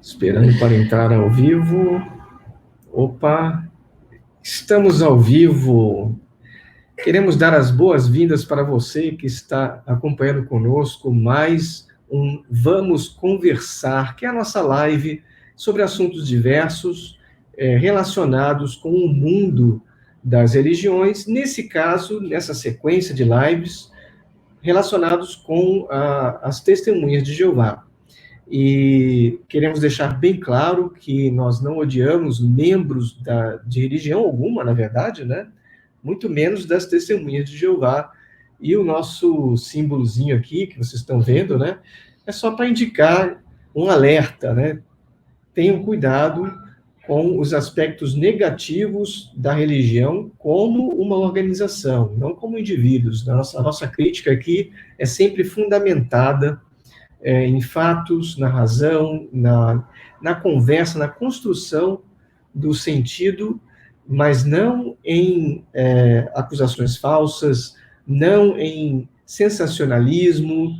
Esperando para entrar ao vivo. Opa, estamos ao vivo. Queremos dar as boas-vindas para você que está acompanhando conosco mais um Vamos Conversar, que é a nossa live sobre assuntos diversos relacionados com o mundo das religiões, nesse caso, nessa sequência de lives, relacionados com as testemunhas de Jeová. E queremos deixar bem claro que nós não odiamos membros de religião alguma, na verdade, né? Muito menos das testemunhas de Jeová. E o nosso símbolozinho aqui, que vocês estão vendo, né? É só para indicar um alerta, né? Tenham cuidado com os aspectos negativos da religião como uma organização, não como indivíduos. A nossa crítica aqui é sempre fundamentada em fatos, na razão, na conversa, na construção do sentido, mas não em acusações falsas, não em sensacionalismo,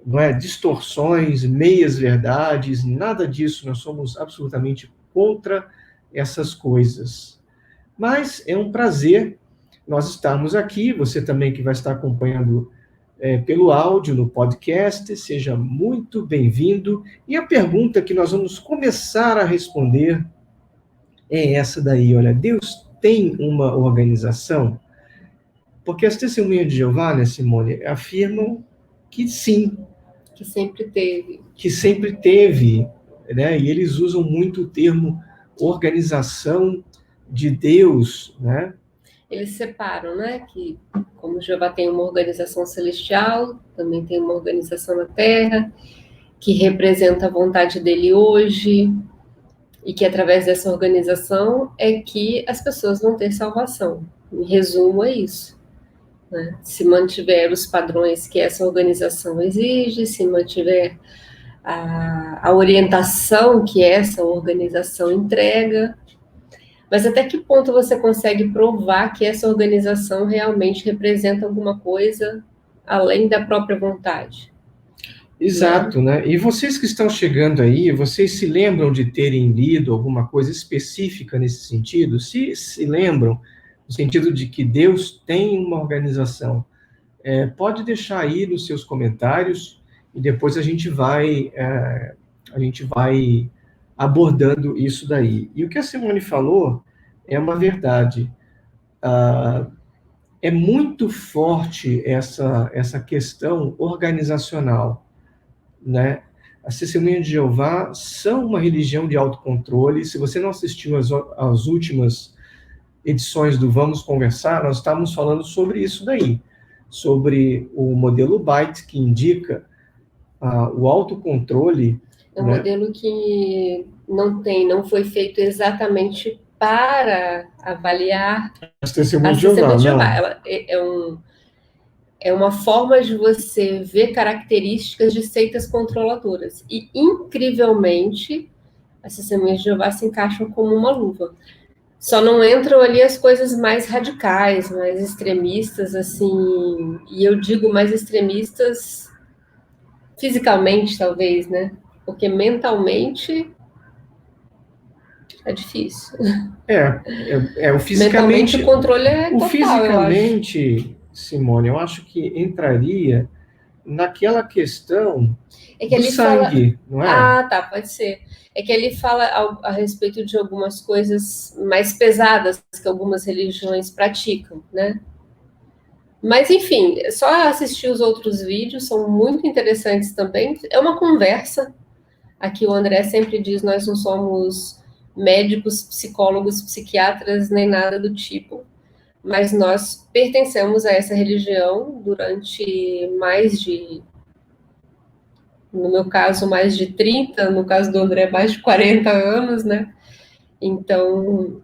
não é, distorções, meias-verdades, nada disso. Nós somos absolutamente contra essas coisas. Mas é um prazer nós estarmos aqui, você também que vai estar acompanhando pelo áudio no podcast, seja muito bem-vindo. E a pergunta que nós vamos começar a responder é essa daí, olha, Deus tem uma organização? Porque as testemunhas de Jeová, né, Simone, afirmam que sim. Que sempre teve. Que sempre teve, né? E eles usam muito o termo organização de Deus, né? Eles separam, né, que como Jeová tem uma organização celestial, também tem uma organização na Terra, que representa a vontade dele hoje, e que através dessa organização é que as pessoas vão ter salvação. Em resumo, é isso. Né? Se mantiver os padrões que essa organização exige, se mantiver a orientação que essa organização entrega. Mas até que ponto você consegue provar que essa organização realmente representa alguma coisa além da própria vontade? Exato, né? E vocês que estão chegando aí, vocês se lembram de terem lido alguma coisa específica nesse sentido? Se lembram, no sentido de que Deus tem uma organização, pode deixar aí nos seus comentários e depois a gente vai abordando isso daí. E o que a Simone falou é uma verdade. É muito forte essa questão organizacional, né? As Testemunhas de Jeová são uma religião de autocontrole. Se você não assistiu às últimas edições do Vamos Conversar, nós estávamos falando sobre isso daí, sobre o modelo Byte, que indica o autocontrole. É um modelo que não foi feito exatamente para avaliar as Testemunhas de Jeová. Ela é uma forma de você ver características de seitas controladoras. E, incrivelmente, as Testemunhas de Jeová se encaixam como uma luva. Só não entram ali as coisas mais radicais, mais extremistas, assim, e eu digo mais extremistas fisicamente, talvez, né? Porque mentalmente é difícil. O fisicamente... Mentalmente o controle é total, fisicamente, Simone, eu acho que entraria naquela questão do sangue, não é? Ah, tá, pode ser. É que ele fala a respeito de algumas coisas mais pesadas que algumas religiões praticam, né? Mas, enfim, só assistir os outros vídeos, são muito interessantes também. É uma conversa. Aqui o André sempre diz, nós não somos médicos, psicólogos, psiquiatras, nem nada do tipo. Mas nós pertencemos a essa religião durante no meu caso, mais de 30, no caso do André, mais de 40 anos, né? Então,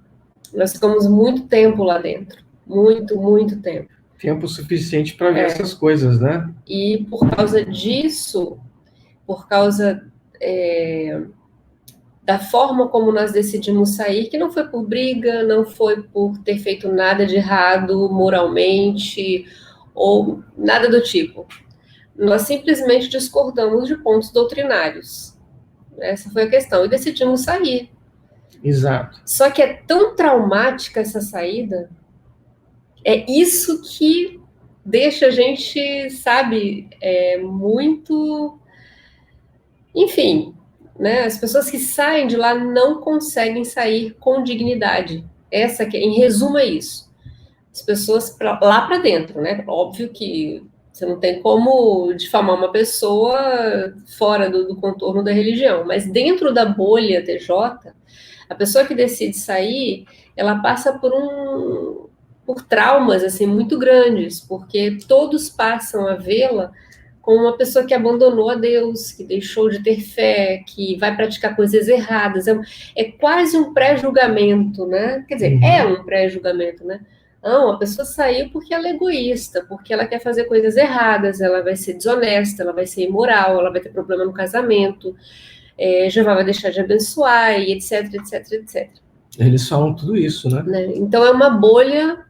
nós ficamos muito tempo lá dentro. Muito, muito tempo. Tempo suficiente para ver essas coisas, né? E por causa disso, por causa da forma como nós decidimos sair, que não foi por briga, não foi por ter feito nada de errado moralmente, ou nada do tipo. Nós simplesmente discordamos de pontos doutrinários. Essa foi a questão. E decidimos sair. Exato. Só que é tão traumática essa saída, é isso que deixa a gente, sabe, muito... Enfim, né? As pessoas que saem de lá não conseguem sair com dignidade. Essa que, em resumo, é isso. As pessoas lá para dentro, né? Óbvio que você não tem como difamar uma pessoa fora do contorno da religião, mas dentro da bolha TJ, a pessoa que decide sair, ela passa por traumas assim muito grandes, porque todos passam a vê-la como uma pessoa que abandonou a Deus, que deixou de ter fé, que vai praticar coisas erradas. É quase um pré-julgamento, né? Quer dizer, é um pré-julgamento, né? Não, a pessoa saiu porque ela é egoísta, porque ela quer fazer coisas erradas, ela vai ser desonesta, ela vai ser imoral, ela vai ter problema no casamento, Jeová vai deixar de abençoar, e etc, etc, etc. Eles falam tudo isso, né? Então é uma bolha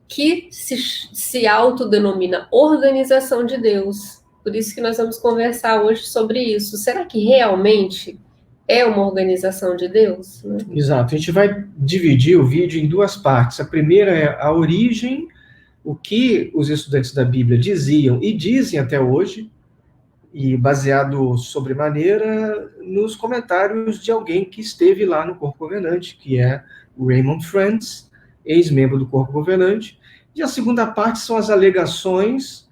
que se autodenomina Organização de Deus. Por isso que nós vamos conversar hoje sobre isso. Será que realmente é uma organização de Deus? Né? Exato. A gente vai dividir o vídeo em duas partes. A primeira é a origem, o que os estudantes da Bíblia diziam e dizem até hoje, e baseado sobremaneira nos comentários de alguém que esteve lá no Corpo Governante, que é o Raymond Friends, ex-membro do Corpo Governante. E a segunda parte são as alegações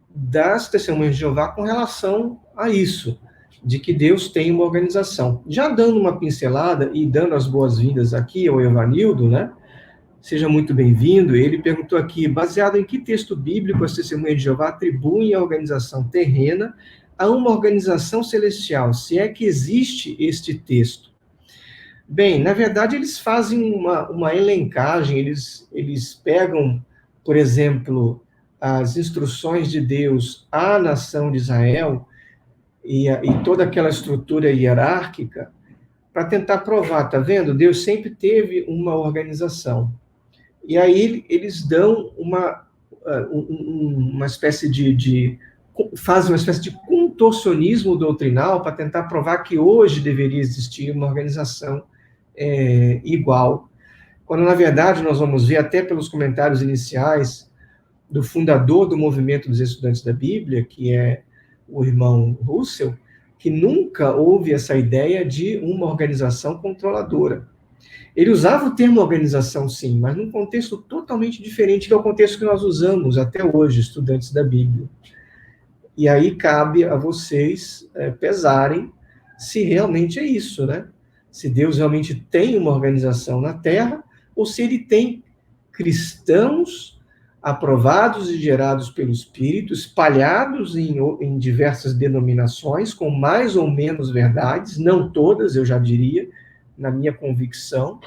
das Testemunhas de Jeová com relação a isso, de que Deus tem uma organização. Já dando uma pincelada e dando as boas-vindas aqui ao Evanildo, né? Seja muito bem-vindo. Ele perguntou aqui, baseado em que texto bíblico as Testemunhas de Jeová atribuem a organização terrena a uma organização celestial, se é que existe este texto? Bem, na verdade, eles fazem uma elencagem, eles pegam, por exemplo, as instruções de Deus à nação de Israel e toda aquela estrutura hierárquica para tentar provar, tá vendo? Deus sempre teve uma organização. E aí eles dão uma espécie fazem uma espécie de contorcionismo doutrinal para tentar provar que hoje deveria existir uma organização igual. Quando, na verdade, nós vamos ver, até pelos comentários iniciais do fundador do movimento dos estudantes da Bíblia, que é o irmão Russell, que nunca houve essa ideia de uma organização controladora. Ele usava o termo organização, sim, mas num contexto totalmente diferente, que é o contexto que nós usamos até hoje, estudantes da Bíblia. E aí cabe a vocês pesarem se realmente é isso, né? Se Deus realmente tem uma organização na Terra, ou se ele tem cristãos aprovados e gerados pelo Espírito, espalhados em diversas denominações, com mais ou menos verdades, não todas, eu já diria, na minha convicção,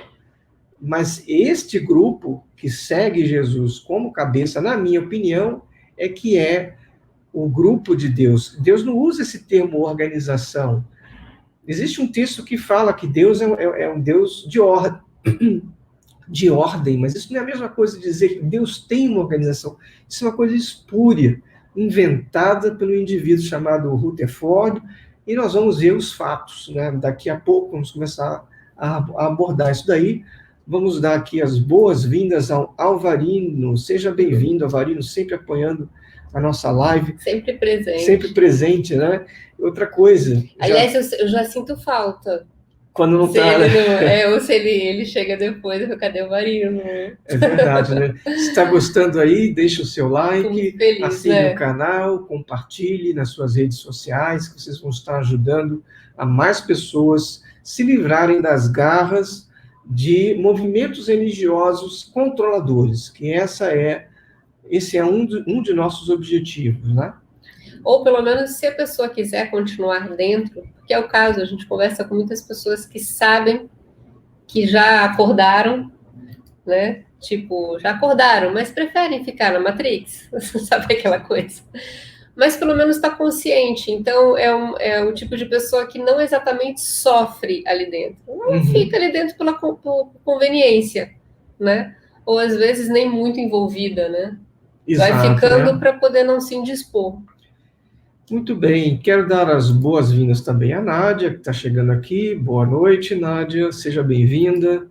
mas este grupo que segue Jesus como cabeça, na minha opinião, é que é o grupo de Deus. Deus não usa esse termo organização. Existe um texto que fala que Deus é um Deus de ordem, mas isso não é a mesma coisa de dizer que Deus tem uma organização. Isso é uma coisa espúria, inventada pelo indivíduo chamado Rutherford, e nós vamos ver os fatos, né? Daqui a pouco vamos começar a abordar isso daí. Vamos dar aqui as boas-vindas ao Alvarino. Seja bem-vindo, Alvarino, sempre apoiando a nossa live. Sempre presente. Sempre presente, né? Outra coisa... Aliás, eu já sinto falta. Quando não está... ou se ele chega depois, eu cadê o Alvarino? É verdade, né? Se está gostando aí, deixa o seu like, feliz, assine o canal, compartilhe nas suas redes sociais, que vocês vão estar ajudando a mais pessoas se livrarem das garras de movimentos religiosos controladores, que esse é um de nossos objetivos, né? Ou pelo menos se a pessoa quiser continuar dentro, que é o caso, a gente conversa com muitas pessoas que sabem que já acordaram, né? Tipo, já acordaram, mas preferem ficar na Matrix, sabe aquela coisa? Mas pelo menos está consciente, então é o tipo de pessoa que não exatamente sofre ali dentro, não fica ali dentro por conveniência, né? Ou às vezes nem muito envolvida, né? Exato, vai ficando para poder não se indispor. Muito bem, quero dar as boas-vindas também à Nádia, que está chegando aqui. Boa noite, Nádia, seja bem-vinda.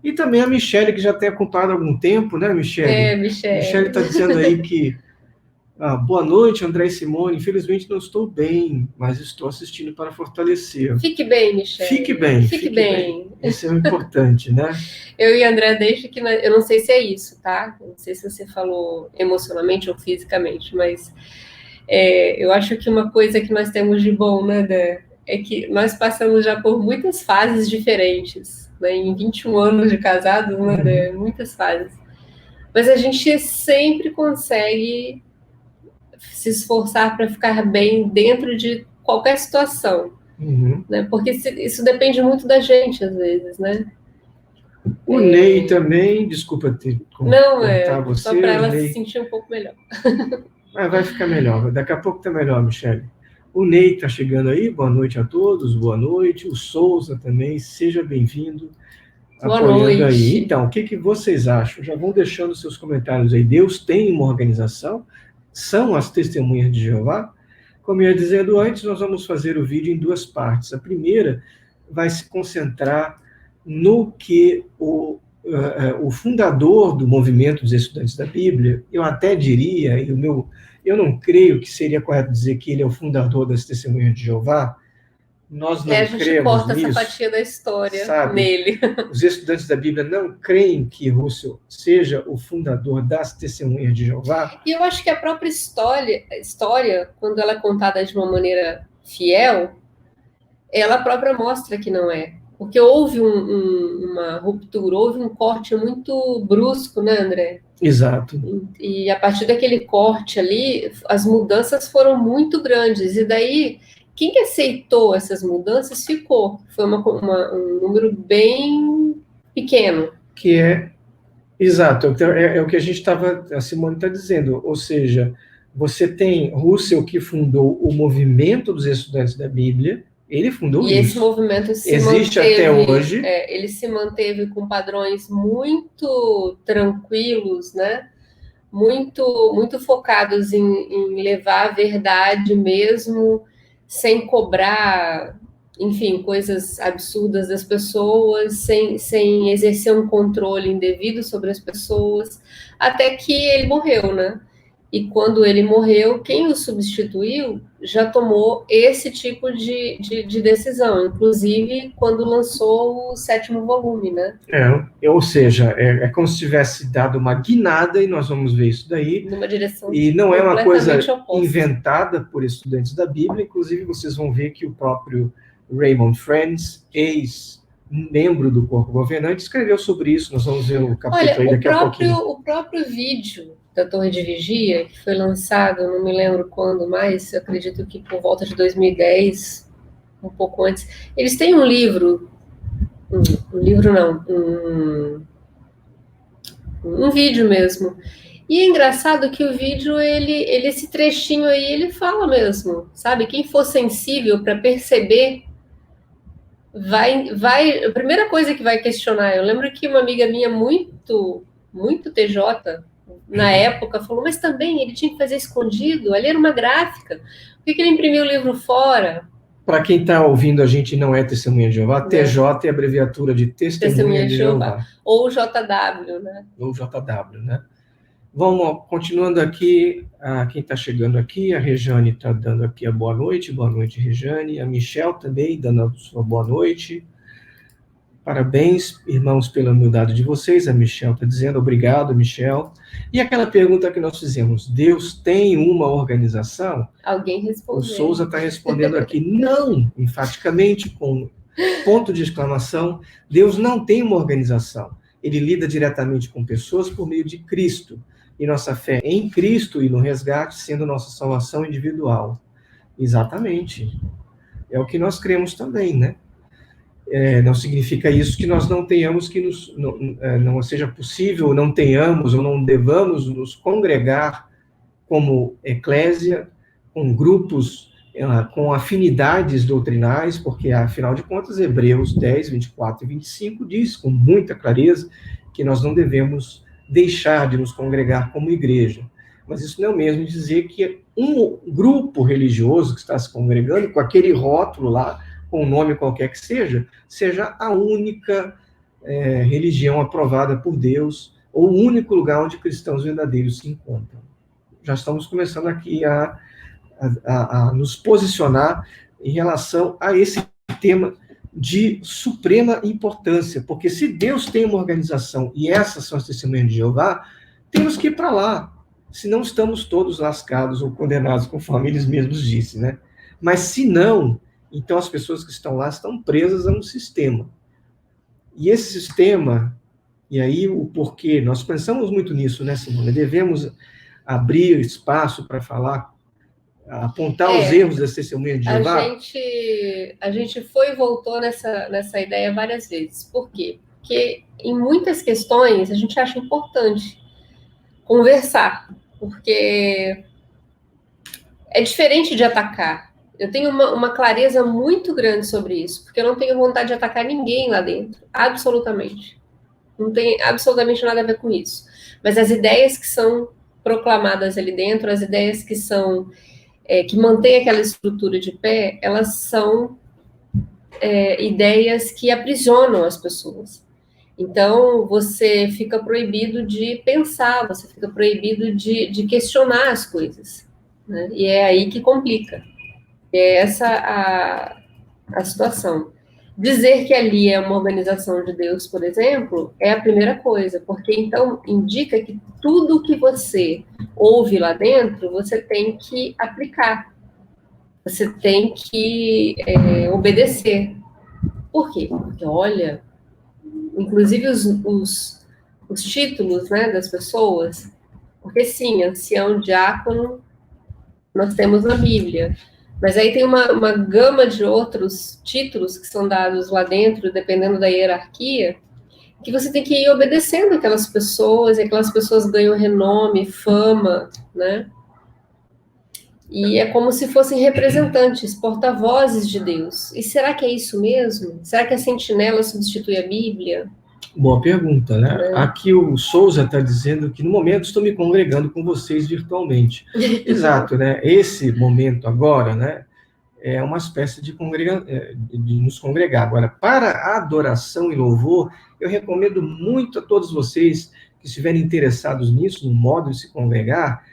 E também a Michele, que já tem acompanhado há algum tempo, né, Michele? Michele Michele. está dizendo aí que boa noite, André e Simone. Infelizmente não estou bem, mas estou assistindo para fortalecer. Fique bem, Michele. Fique bem, Fique fique bem. Isso é o importante, né? Eu e André, desde que... Eu não sei se é isso, tá? Eu não sei se você falou emocionalmente ou fisicamente, mas eu acho que uma coisa que nós temos de bom, né, Dé, é que nós passamos já por muitas fases diferentes, né? Em 21 anos de casado, né, Dé? Muitas fases. Mas a gente sempre consegue se esforçar para ficar bem dentro de qualquer situação, né? Porque isso depende muito da gente, às vezes, né? O Ney também, desculpa cortar você. Só para ela Ney, se sentir um pouco melhor. vai ficar melhor, daqui a pouco está melhor, Michele. O Ney está chegando aí, boa noite a todos, boa noite. O Souza também, seja bem-vindo, apoiando aí. Então, o que vocês acham? Já vão deixando seus comentários aí. Deus tem uma organização? São as testemunhas de Jeová? Como eu ia dizendo antes, nós vamos fazer o vídeo em duas partes. A primeira vai se concentrar no que o fundador do movimento dos estudantes da Bíblia, eu até diria, eu não creio que seria correto dizer que ele é o fundador das Testemunhas de Jeová. Nós não cremos nisso. A gente corta essa fatia da história, sabe? Nele. Os estudantes da Bíblia não creem que Russell seja o fundador das Testemunhas de Jeová. E eu acho que a própria história, quando ela é contada de uma maneira fiel, ela própria mostra que não é. Porque houve uma ruptura, houve um corte muito brusco, né, André? Exato. E a partir daquele corte ali, as mudanças foram muito grandes. E daí, quem aceitou essas mudanças ficou. Foi um número bem pequeno. Que é, exato, é o que a Simone está dizendo. Ou seja, você tem Russell, que fundou o movimento dos estudantes da Bíblia. Ele fundou isso. E esse movimento existe até hoje. Ele se manteve com padrões muito tranquilos, né? Muito focados em levar a verdade mesmo, sem cobrar, enfim, coisas absurdas das pessoas, sem exercer um controle indevido sobre as pessoas, até que ele morreu, né? E quando ele morreu, quem o substituiu já tomou esse tipo de decisão, inclusive quando lançou o 7º volume, né? Ou seja, é como se tivesse dado uma guinada, e nós vamos ver isso daí. Numa direção e não é uma coisa oposta, inventada por estudantes da Bíblia, inclusive vocês vão ver que o próprio Raymond Friends, ex-membro do corpo governante, escreveu sobre isso. Nós vamos ver o capítulo aí daqui a pouquinho. O próprio vídeo da Torre de Vigia, que foi lançado, não me lembro quando mais, eu acredito que por volta de 2010, um pouco antes. Eles têm um livro, um vídeo mesmo. E é engraçado que o vídeo, esse trechinho aí, ele fala mesmo, sabe? Quem for sensível para perceber, a primeira coisa que vai questionar. Eu lembro que uma amiga minha muito TJ, na época, falou, mas também ele tinha que fazer escondido, ali era uma gráfica, por que ele imprimiu o livro fora? Para quem está ouvindo, a gente não é Testemunha de Jeová, TJ é abreviatura de Testemunha de Jeová. Ou JW, né? Ou JW, né? Vamos, continuando aqui, quem está chegando aqui, a Rejane está dando aqui a boa noite, Rejane, a Michelle também dando a sua boa noite. Parabéns, irmãos, pela humildade de vocês. A Michelle está dizendo, obrigado, Michelle. E aquela pergunta que nós fizemos, Deus tem uma organização? Alguém respondeu. O Souza está respondendo aqui, não, enfaticamente, com ponto de exclamação, Deus não tem uma organização. Ele lida diretamente com pessoas por meio de Cristo. E nossa fé em Cristo e no resgate sendo nossa salvação individual. Exatamente. É o que nós cremos também, né? Não significa isso que nós não tenhamos que não seja possível, não tenhamos ou não devamos nos congregar como eclésia, com grupos, com afinidades doutrinais, porque, afinal de contas, Hebreus 10, 24 e 25 diz com muita clareza que nós não devemos deixar de nos congregar como igreja. Mas isso não é o mesmo dizer que um grupo religioso que está se congregando, com aquele rótulo lá, com o nome qualquer que seja a única religião aprovada por Deus, ou o único lugar onde cristãos verdadeiros se encontram. Já estamos começando aqui a nos posicionar em relação a esse tema de suprema importância, porque se Deus tem uma organização, e essas são as testemunhas de Jeová, temos que ir para lá, senão estamos todos lascados ou condenados, conforme eles mesmos dizem, né? Mas se não, então as pessoas que estão lá estão presas a um sistema. E esse sistema, e aí o porquê, nós pensamos muito nisso, né, Simone? Devemos abrir espaço para falar, apontar os erros das testemunhas de Jeová? A gente foi e voltou nessa ideia várias vezes. Por quê? Porque em muitas questões a gente acha importante conversar, porque é diferente de atacar. Eu tenho uma clareza muito grande sobre isso, porque eu não tenho vontade de atacar ninguém lá dentro, absolutamente. Não tem absolutamente nada a ver com isso. Mas as ideias que são proclamadas ali dentro, as ideias que são que mantêm aquela estrutura de pé, elas são ideias que aprisionam as pessoas. Então, você fica proibido de pensar, você fica proibido de questionar as coisas. Né? E é aí que complica. É essa a situação. Dizer que ali é uma organização de Deus, por exemplo, é a primeira coisa, porque então indica que tudo que você ouve lá dentro, você tem que aplicar, você tem que obedecer. Por quê? Porque, olha, inclusive os títulos, né, das pessoas, porque sim, ancião, diácono, nós temos na Bíblia, mas aí tem uma gama de outros títulos que são dados lá dentro, dependendo da hierarquia, que você tem que ir obedecendo aquelas pessoas, e aquelas pessoas ganham renome, fama, né? E é como se fossem representantes, porta-vozes de Deus. E será que é isso mesmo? Será que a sentinela substitui a Bíblia? Boa pergunta, né? Aqui o Souza está dizendo que no momento estou me congregando com vocês virtualmente. Exato, né? Esse momento agora, né? É uma espécie de nos congregar. Agora, para a adoração e louvor, eu recomendo muito a todos vocês que estiverem interessados nisso, no modo de se congregar,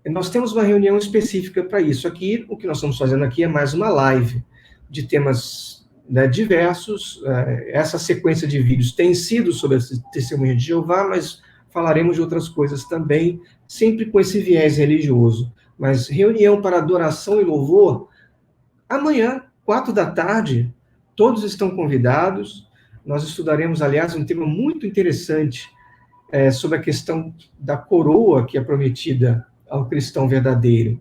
nós temos uma reunião específica para isso. Aqui, o que nós estamos fazendo aqui é mais uma live de temas, né, diversos. Essa sequência de vídeos tem sido sobre a testemunha de Jeová, mas falaremos de outras coisas também, sempre com esse viés religioso. Mas reunião para adoração e louvor, amanhã, 16h, todos estão convidados. Nós estudaremos, aliás, um tema muito interessante sobre a questão da coroa que é prometida ao cristão verdadeiro.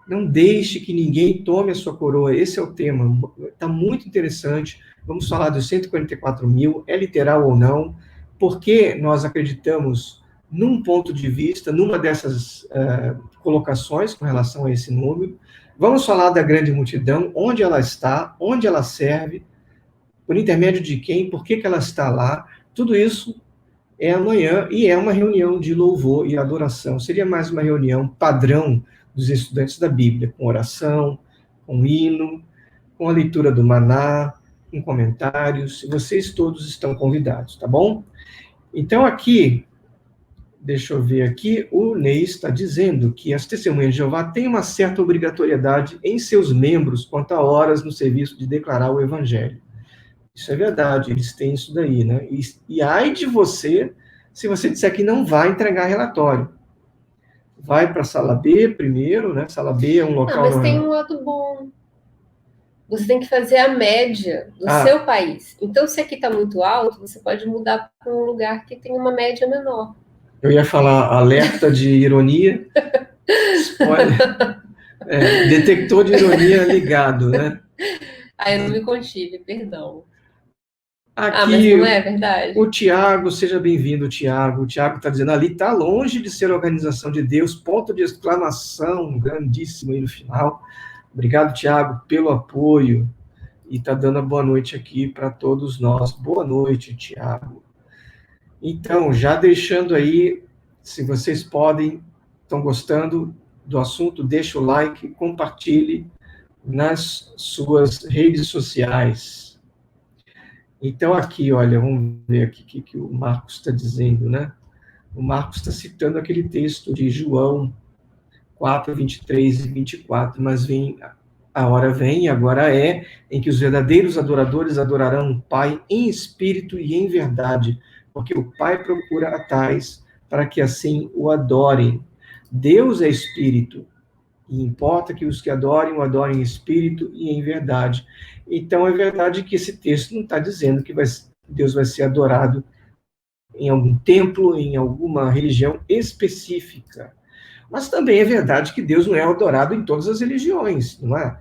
Não deixe que ninguém tome a sua coroa, esse é o tema, está muito interessante. Vamos falar dos 144.000, é literal ou não, porque nós acreditamos num ponto de vista, numa dessas colocações com relação a esse número. Vamos falar da grande multidão, onde ela está, onde ela serve, por intermédio de quem, por que ela está lá, tudo isso é amanhã, e é uma reunião de louvor e adoração. Seria mais uma reunião padrão dos estudantes da Bíblia, com oração, com hino, com a leitura do Maná, com comentários. Vocês todos estão convidados, tá bom? Então, aqui, deixa eu ver aqui, o Ney está dizendo que as testemunhas de Jeová têm uma certa obrigatoriedade em seus membros quanto a horas no serviço de declarar o Evangelho. Isso é verdade, eles têm isso daí, né? E ai de você, se você disser que não vai entregar relatório. Vai para a sala B primeiro, né? Sala B é um local... Não, mas tem um lado bom. Você tem que fazer a média do seu país. Então, se aqui está muito alto, você pode mudar para um lugar que tem uma média menor. Eu ia falar alerta de ironia. Spoiler. Detector de ironia ligado, né? Eu não me contive, perdão. Aqui, mas não é verdade? O Tiago, seja bem-vindo, Tiago. O Tiago está dizendo, ali está longe de ser a organização de Deus, ponto de exclamação, grandíssimo aí no final. Obrigado, Tiago, pelo apoio. E está dando a boa noite aqui para todos nós. Boa noite, Tiago. Então, já deixando aí, se vocês podem, estão gostando, do assunto, deixe o like, compartilhe nas suas redes sociais. Então, aqui, olha, vamos ver aqui o que o Marcos está dizendo, né? O Marcos está citando aquele texto de João 4, 23 e 24, mas a hora vem, e agora é, em que os verdadeiros adoradores adorarão o Pai em espírito e em verdade, porque o Pai procura a tais para que assim o adorem. Deus é espírito, e importa que os que adorem o adorem em espírito e em verdade. Então, é verdade que esse texto não está dizendo que Deus vai ser adorado em algum templo, em alguma religião específica. Mas também é verdade que Deus não é adorado em todas as religiões, não é?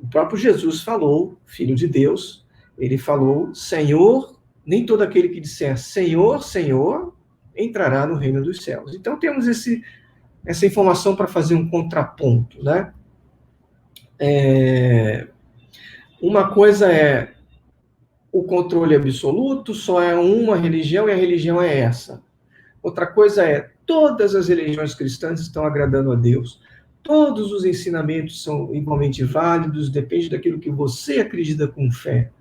O próprio Jesus falou, Filho de Deus, ele falou, Senhor, nem todo aquele que disser Senhor, Senhor, entrará no reino dos céus. Então temos essa informação para fazer um contraponto, né? Uma coisa é o controle absoluto, só é uma religião e a religião é essa. Outra coisa é, todas as religiões cristãs estão agradando a Deus. Todos os ensinamentos são igualmente válidos, depende daquilo que você acredita com fé.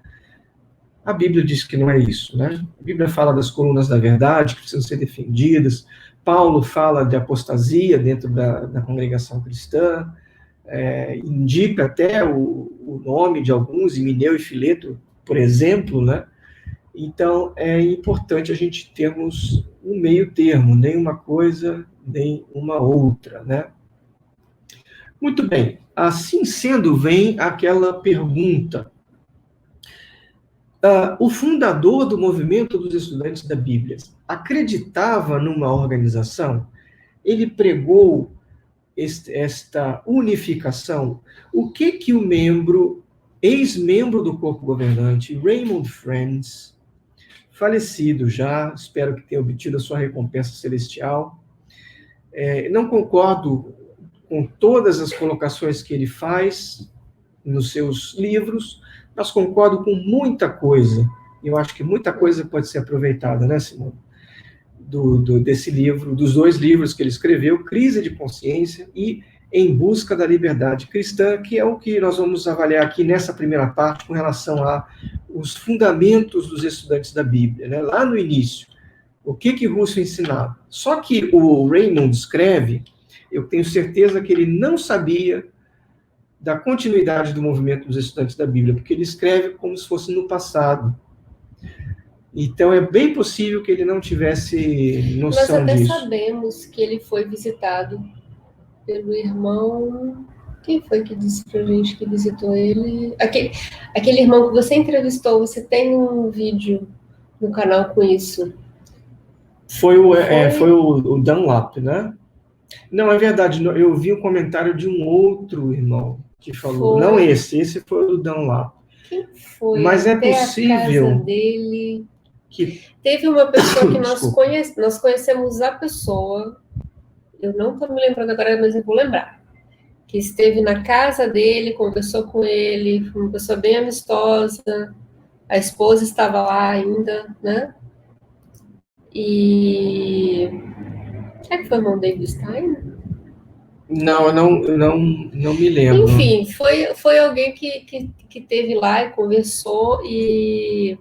A Bíblia diz que não é isso, né? A Bíblia fala das colunas da verdade, que precisam ser defendidas. Paulo fala de apostasia dentro da congregação cristã, indica até o nome de alguns, Himeneu e Fileto, por exemplo, né? Então, é importante a gente termos um meio termo, nem uma coisa, nem uma outra, né? Muito bem. Assim sendo, vem aquela pergunta. O fundador do movimento dos estudantes da Bíblia acreditava numa organização? Ele pregou esta unificação? O que o ex-membro do corpo governante, Raymond Friends, falecido já, espero que tenha obtido a sua recompensa celestial. Não concordo com todas as colocações que ele faz nos seus livros, mas concordo com muita coisa. Eu acho que muita coisa pode ser aproveitada, né, Simone? Desse livro, dos 2 livros que ele escreveu, Crise de Consciência e Em Busca da Liberdade Cristã, que é o que nós vamos avaliar aqui nessa primeira parte com relação aos fundamentos dos estudantes da Bíblia, né? Lá no início, o que Russell ensinava. Só que o Raymond escreve, eu tenho certeza que ele não sabia da continuidade do movimento dos estudantes da Bíblia, porque ele escreve como se fosse no passado. Então, é bem possível que ele não tivesse noção disso. Nós até sabemos que ele foi visitado pelo irmão... Quem foi que disse pra gente que visitou ele? Aquele irmão que você entrevistou, você tem um vídeo no canal com isso. Foi o Dunlap, né? Não, é verdade, eu vi o comentário de um outro irmão que falou. Não esse foi o Dunlap. Quem foi? Mas é possível... A casa dele... Teve uma pessoa que nós conhecemos a pessoa, eu não estou me lembrando agora, mas eu vou lembrar, que esteve na casa dele, conversou com ele, foi uma pessoa bem amistosa, a esposa estava lá ainda, né? E... Será que foi o irmão David Stein? Não, não me lembro. Enfim, foi alguém que esteve lá e conversou, e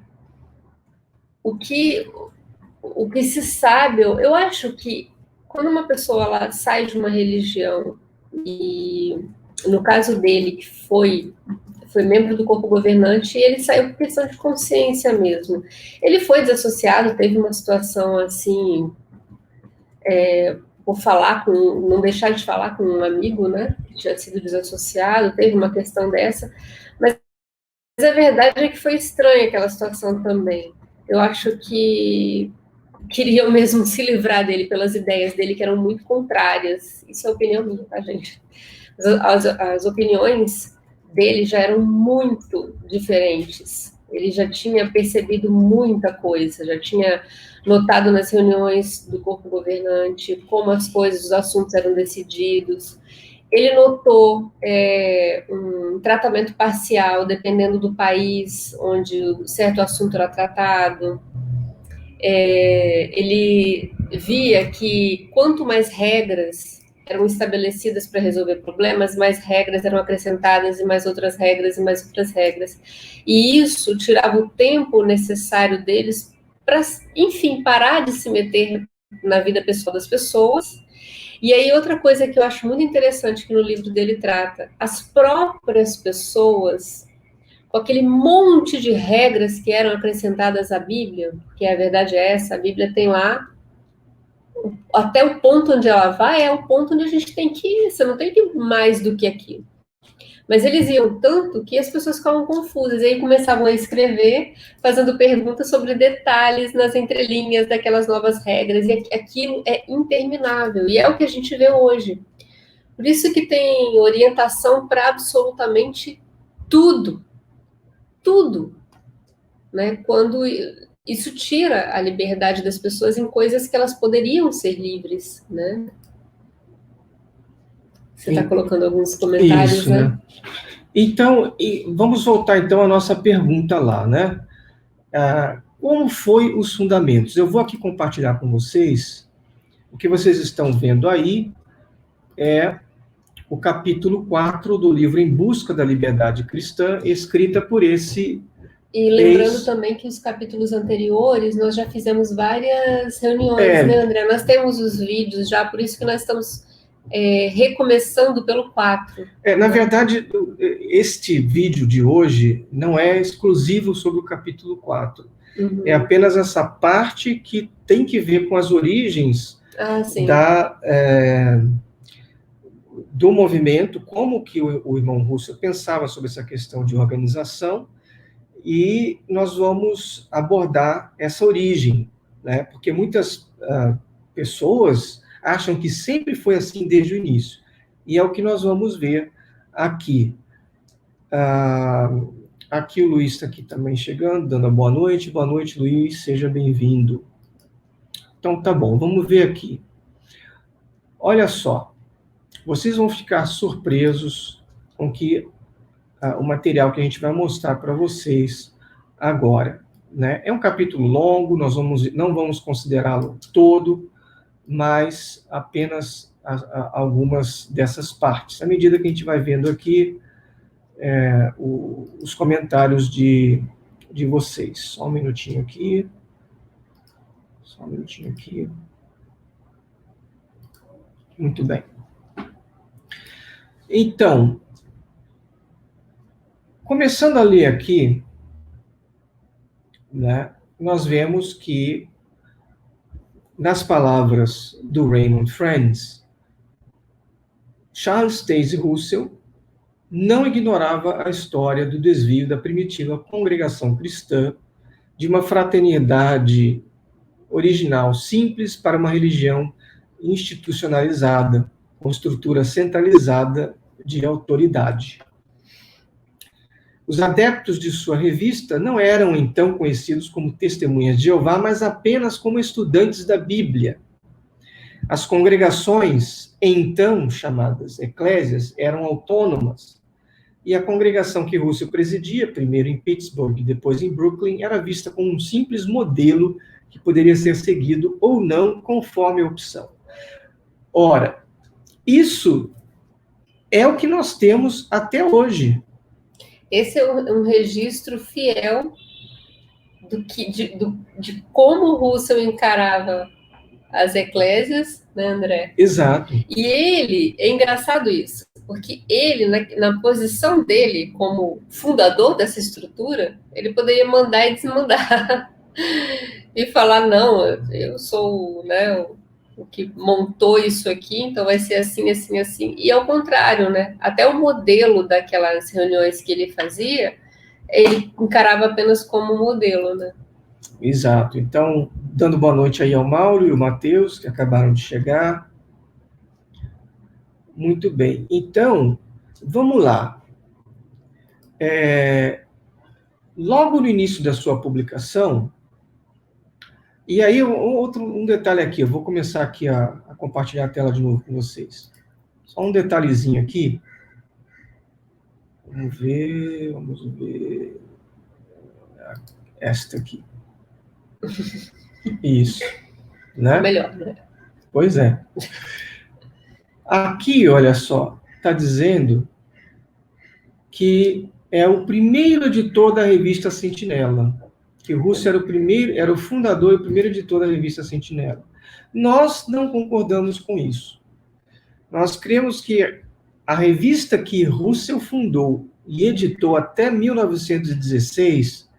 o que se sabe, eu acho que quando uma pessoa ela sai de uma religião, e no caso dele, que foi membro do corpo governante, ele saiu por questão de consciência mesmo. Ele foi desassociado, teve uma situação assim, por não deixar de falar com um amigo, né, que tinha sido desassociado, teve uma questão dessa, mas a verdade é que foi estranha aquela situação também. Eu acho que queriam mesmo se livrar dele pelas ideias dele, que eram muito contrárias. Isso é opinião minha, tá, gente? As opiniões dele já eram muito diferentes. Ele já tinha percebido muita coisa, já tinha notado nas reuniões do corpo governante como as coisas, os assuntos eram decididos. Ele notou um tratamento parcial, dependendo do país onde certo assunto era tratado. Ele via que quanto mais regras eram estabelecidas para resolver problemas, mais regras eram acrescentadas, e mais outras regras, e mais outras regras. E isso tirava o tempo necessário deles para, enfim, parar de se meter na vida pessoal das pessoas. E aí, outra coisa que eu acho muito interessante que no livro dele trata, as próprias pessoas, com aquele monte de regras que eram acrescentadas à Bíblia, que a verdade é essa, a Bíblia tem lá, até o ponto onde ela vai, é o ponto onde a gente tem que ir, você não tem que ir mais do que aquilo. Mas eles iam tanto que as pessoas ficavam confusas, e aí começavam a escrever, fazendo perguntas sobre detalhes nas entrelinhas daquelas novas regras, e aquilo é interminável, e é o que a gente vê hoje. Por isso que tem orientação para absolutamente tudo, tudo, né? Quando isso tira a liberdade das pessoas em coisas que elas poderiam ser livres, né? Você está colocando alguns comentários, isso, né? Então, vamos voltar então à nossa pergunta lá, né? Como foi os fundamentos? Eu vou aqui compartilhar com vocês, o que vocês estão vendo aí é o capítulo 4 do livro Em Busca da Liberdade Cristã, escrita por esse... E lembrando também que os capítulos anteriores, nós já fizemos várias reuniões, né, André? Nós temos os vídeos já, por isso que nós estamos recomeçando pelo 4. Na verdade, este vídeo de hoje não é exclusivo sobre o capítulo 4. Uhum. É apenas essa parte que tem que ver com as origens do movimento, como que o irmão Russell pensava sobre essa questão de organização, e nós vamos abordar essa origem, né? Porque muitas pessoas acham que sempre foi assim desde o início, e é o que nós vamos ver aqui. Aqui o Luiz está aqui também chegando, dando a boa noite, Luiz, seja bem-vindo. Então tá bom, vamos ver aqui. Olha só, vocês vão ficar surpresos com o material que a gente vai mostrar para vocês agora, né? É um capítulo longo, nós não vamos considerá-lo todo, mas apenas algumas dessas partes. À medida que a gente vai vendo aqui os comentários de vocês. Só um minutinho aqui. Muito bem. Então, começando a ler aqui, né, nós vemos que, nas palavras do Raymond Friends, Charles Taze Russell não ignorava a história do desvio da primitiva congregação cristã de uma fraternidade original simples para uma religião institucionalizada, com estrutura centralizada de autoridade. Os adeptos de sua revista não eram, então, conhecidos como testemunhas de Jeová, mas apenas como estudantes da Bíblia. As congregações, então chamadas eclésias, eram autônomas, e a congregação que Russell presidia, primeiro em Pittsburgh e depois em Brooklyn, era vista como um simples modelo que poderia ser seguido ou não, conforme a opção. Ora, isso é o que nós temos até hoje. Esse é um registro fiel de como Russell encarava as eclésias, né, André? Exato. E ele, é engraçado isso, porque ele, na posição dele como fundador dessa estrutura, ele poderia mandar e desmandar. E falar, não, eu sou, né, o que montou isso aqui, então vai ser assim, assim, assim. E ao contrário, né? Até o modelo daquelas reuniões que ele fazia, ele encarava apenas como modelo, né? Exato. Então, dando boa noite aí ao Mauro e ao Matheus, que acabaram de chegar. Muito bem. Então, vamos lá. Logo no início da sua publicação, e aí um detalhe aqui, eu vou começar aqui a compartilhar a tela de novo com vocês. Só um detalhezinho aqui. Vamos ver. Esta aqui. Isso. Né? Melhor, né? Pois é. Aqui, olha só, está dizendo que é o primeiro editor da revista Sentinela, que Russell era o primeiro, era o fundador e o primeiro editor da revista Sentinela. Nós não concordamos com isso. Nós cremos que a revista que Russell fundou e editou até 1916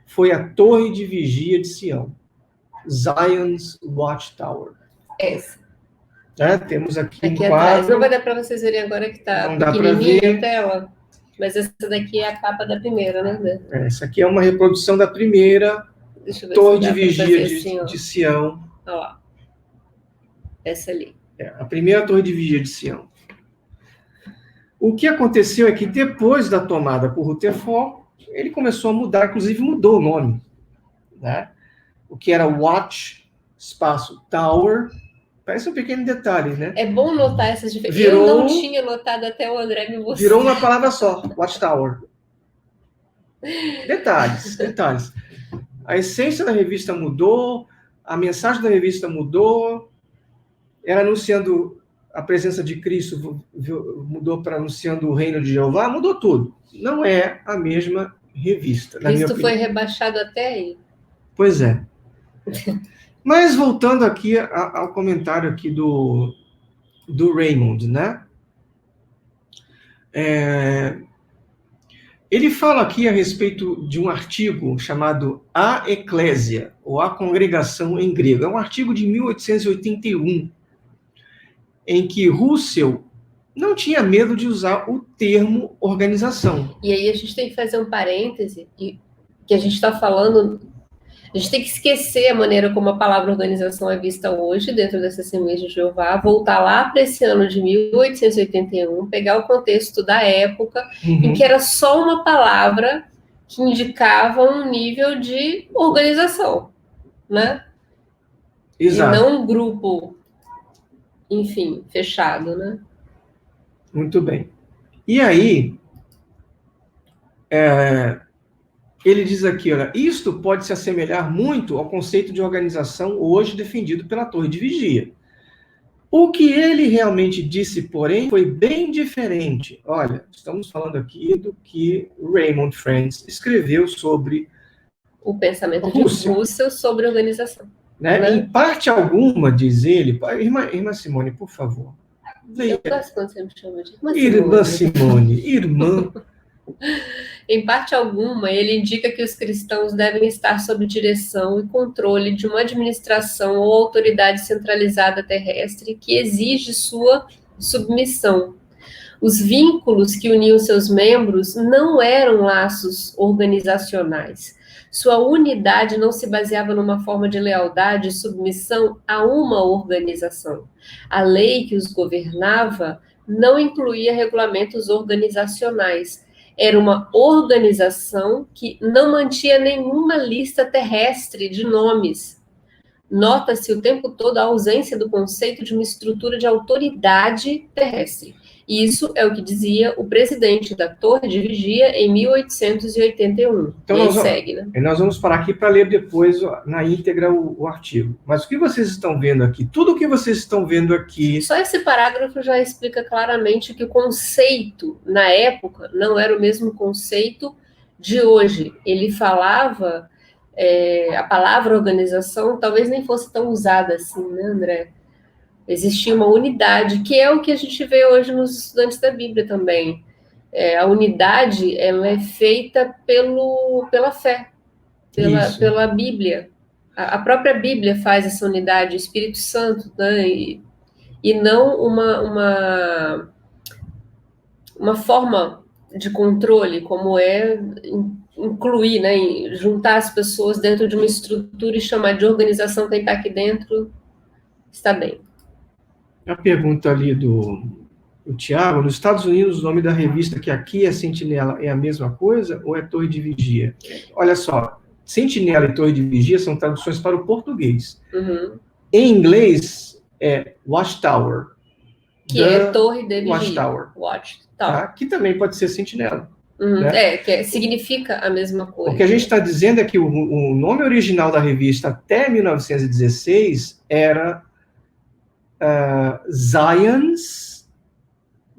foi a Torre de Vigia de Sião, Zion's Watchtower. Essa. Temos aqui um atrás. quadro. Não vai dar para vocês verem agora que está pequenininha a tela, mas essa daqui é a capa da primeira, né? Essa aqui é uma reprodução da primeira Torre de Vigia de Sião. Olha lá. Essa ali. A primeira Torre de Vigia de Sião. O que aconteceu é que depois da tomada por Rutherford, ele começou a mudar, inclusive mudou o nome. Né? O que era Watch, espaço, Tower. Parece um pequeno detalhe, né? É bom notar essas diferenças. Eu não tinha notado até o André me mostrou. Virou uma palavra só, Watchtower. Detalhes. A essência da revista mudou, a mensagem da revista mudou, era anunciando a presença de Cristo, mudou para anunciando o reino de Jeová, mudou tudo. Não é a mesma revista, na minha opinião. Cristo foi rebaixado até aí. Pois é. Mas voltando aqui ao comentário aqui do Raymond, né? Ele fala aqui a respeito de um artigo chamado A Eclésia, ou A Congregação em grego. É um artigo de 1881, em que Russell não tinha medo de usar o termo organização. E aí a gente tem que fazer um parêntese, que a gente está falando... A gente tem que esquecer a maneira como a palavra organização é vista hoje dentro dessa Assembleia de Jeová, voltar lá para esse ano de 1881, pegar o contexto da época, em que era só uma palavra que indicava um nível de organização, né? Exato. E não um grupo, enfim, fechado, né? Muito bem. E aí... ele diz aqui, olha, isto pode se assemelhar muito ao conceito de organização hoje defendido pela Torre de Vigia. O que ele realmente disse, porém, foi bem diferente. Olha, estamos falando aqui do que Raymond Friends escreveu sobre o pensamento de Russell sobre organização. Né? Em parte alguma, diz ele... Irmã Simone, por favor. Eu gosto quando você me chama de Irmã Simone, irmã... Em parte alguma, ele indica que os cristãos devem estar sob direção e controle de uma administração ou autoridade centralizada terrestre que exige sua submissão. Os vínculos que uniam seus membros não eram laços organizacionais. Sua unidade não se baseava numa forma de lealdade e submissão a uma organização. A lei que os governava não incluía regulamentos organizacionais. Era uma organização que não mantinha nenhuma lista terrestre de nomes. Nota-se o tempo todo a ausência do conceito de uma estrutura de autoridade terrestre. Isso é o que dizia o presidente da Torre de Vigia em 1881. Então, segue, né? Nós vamos parar aqui para ler depois na íntegra o artigo. Mas o que vocês estão vendo aqui? Tudo o que vocês estão vendo aqui... Só esse parágrafo já explica claramente que o conceito, na época, não era o mesmo conceito de hoje. Ele falava... a palavra organização talvez nem fosse tão usada assim, né, André? Existia uma unidade, que é o que a gente vê hoje nos estudantes da Bíblia também. A unidade, ela é feita pela fé, pela Bíblia. A própria Bíblia faz essa unidade, o Espírito Santo, né? E não uma forma de controle, como é incluir, né, juntar as pessoas dentro de uma estrutura e chamar de organização quem está aqui dentro, está bem. A pergunta ali do Tiago, nos Estados Unidos o nome da revista que aqui é Sentinela é a mesma coisa ou é Torre de Vigia? Olha só, Sentinela e Torre de Vigia são traduções para o português. Em inglês é Watchtower. Que é Torre de Vigia. Watchtower. Tá? Que também pode ser Sentinela. Né? Significa a mesma coisa. O que a gente está dizendo é que o nome original da revista até 1916 era Zion's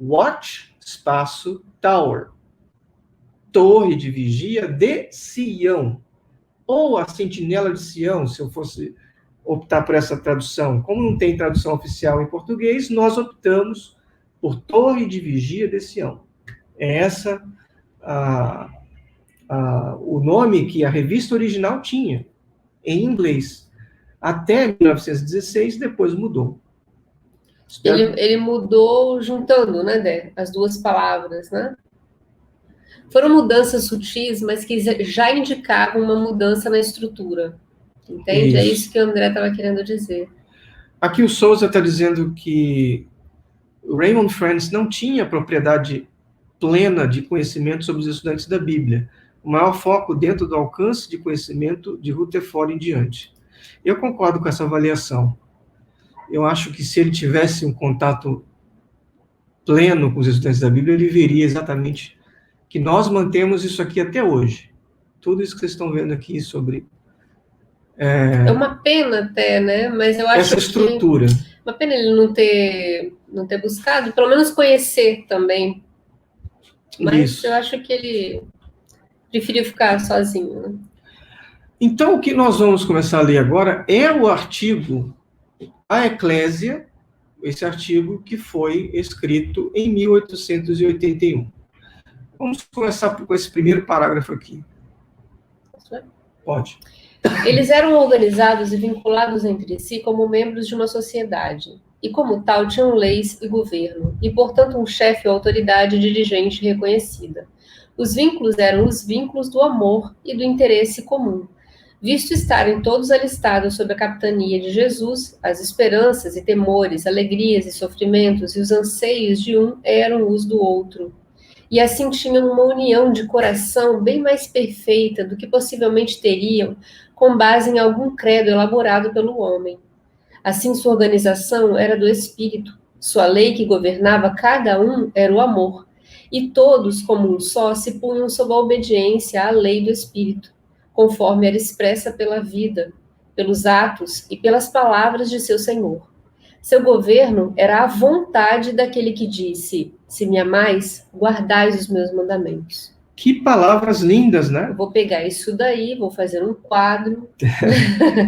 Watch, espaço, tower. Torre de vigia de Sião. Ou a sentinela de Sião, se eu fosse optar por essa tradução. Como não tem tradução oficial em português, nós optamos por Torre de Vigia de Sião. É essa o nome que a revista original tinha, em inglês. Até 1916, depois mudou. Ele mudou juntando, né, Dé, as duas palavras, né? Foram mudanças sutis, mas que já indicavam uma mudança na estrutura. Entende? É isso que o André estava querendo dizer. Aqui o Souza está dizendo que o Raymond Friends não tinha propriedade plena de conhecimento sobre os estudantes da Bíblia. O maior foco dentro do alcance de conhecimento de Rutherford em diante. Eu concordo com essa avaliação. Eu acho que se ele tivesse um contato pleno com os estudantes da Bíblia, ele veria exatamente que nós mantemos isso aqui até hoje. Tudo isso que vocês estão vendo aqui sobre... É uma pena até, né? Mas eu acho essa estrutura. Uma pena ele não ter buscado, pelo menos conhecer também. Mas isso. Eu acho que ele preferiu ficar sozinho, né? Então, o que nós vamos começar a ler agora é o artigo A Eclésia, esse artigo que foi escrito em 1881. Vamos começar com esse primeiro parágrafo aqui. Pode. Eles eram organizados e vinculados entre si como membros de uma sociedade, e como tal tinham leis e governo, e portanto um chefe ou autoridade dirigente reconhecida. Os vínculos eram os vínculos do amor e do interesse comum. Visto estarem todos alistados sob a capitania de Jesus, as esperanças e temores, alegrias e sofrimentos e os anseios de um eram os do outro. E assim tinham uma união de coração bem mais perfeita do que possivelmente teriam com base em algum credo elaborado pelo homem. Assim, sua organização era do espírito, sua lei que governava cada um era o amor, e todos, como um só, se punham sob a obediência à lei do espírito, conforme era expressa pela vida, pelos atos e pelas palavras de seu Senhor. Seu governo era a vontade daquele que disse: se me amais, guardais os meus mandamentos. Que palavras lindas, né? Eu vou pegar isso daí, vou fazer um quadro.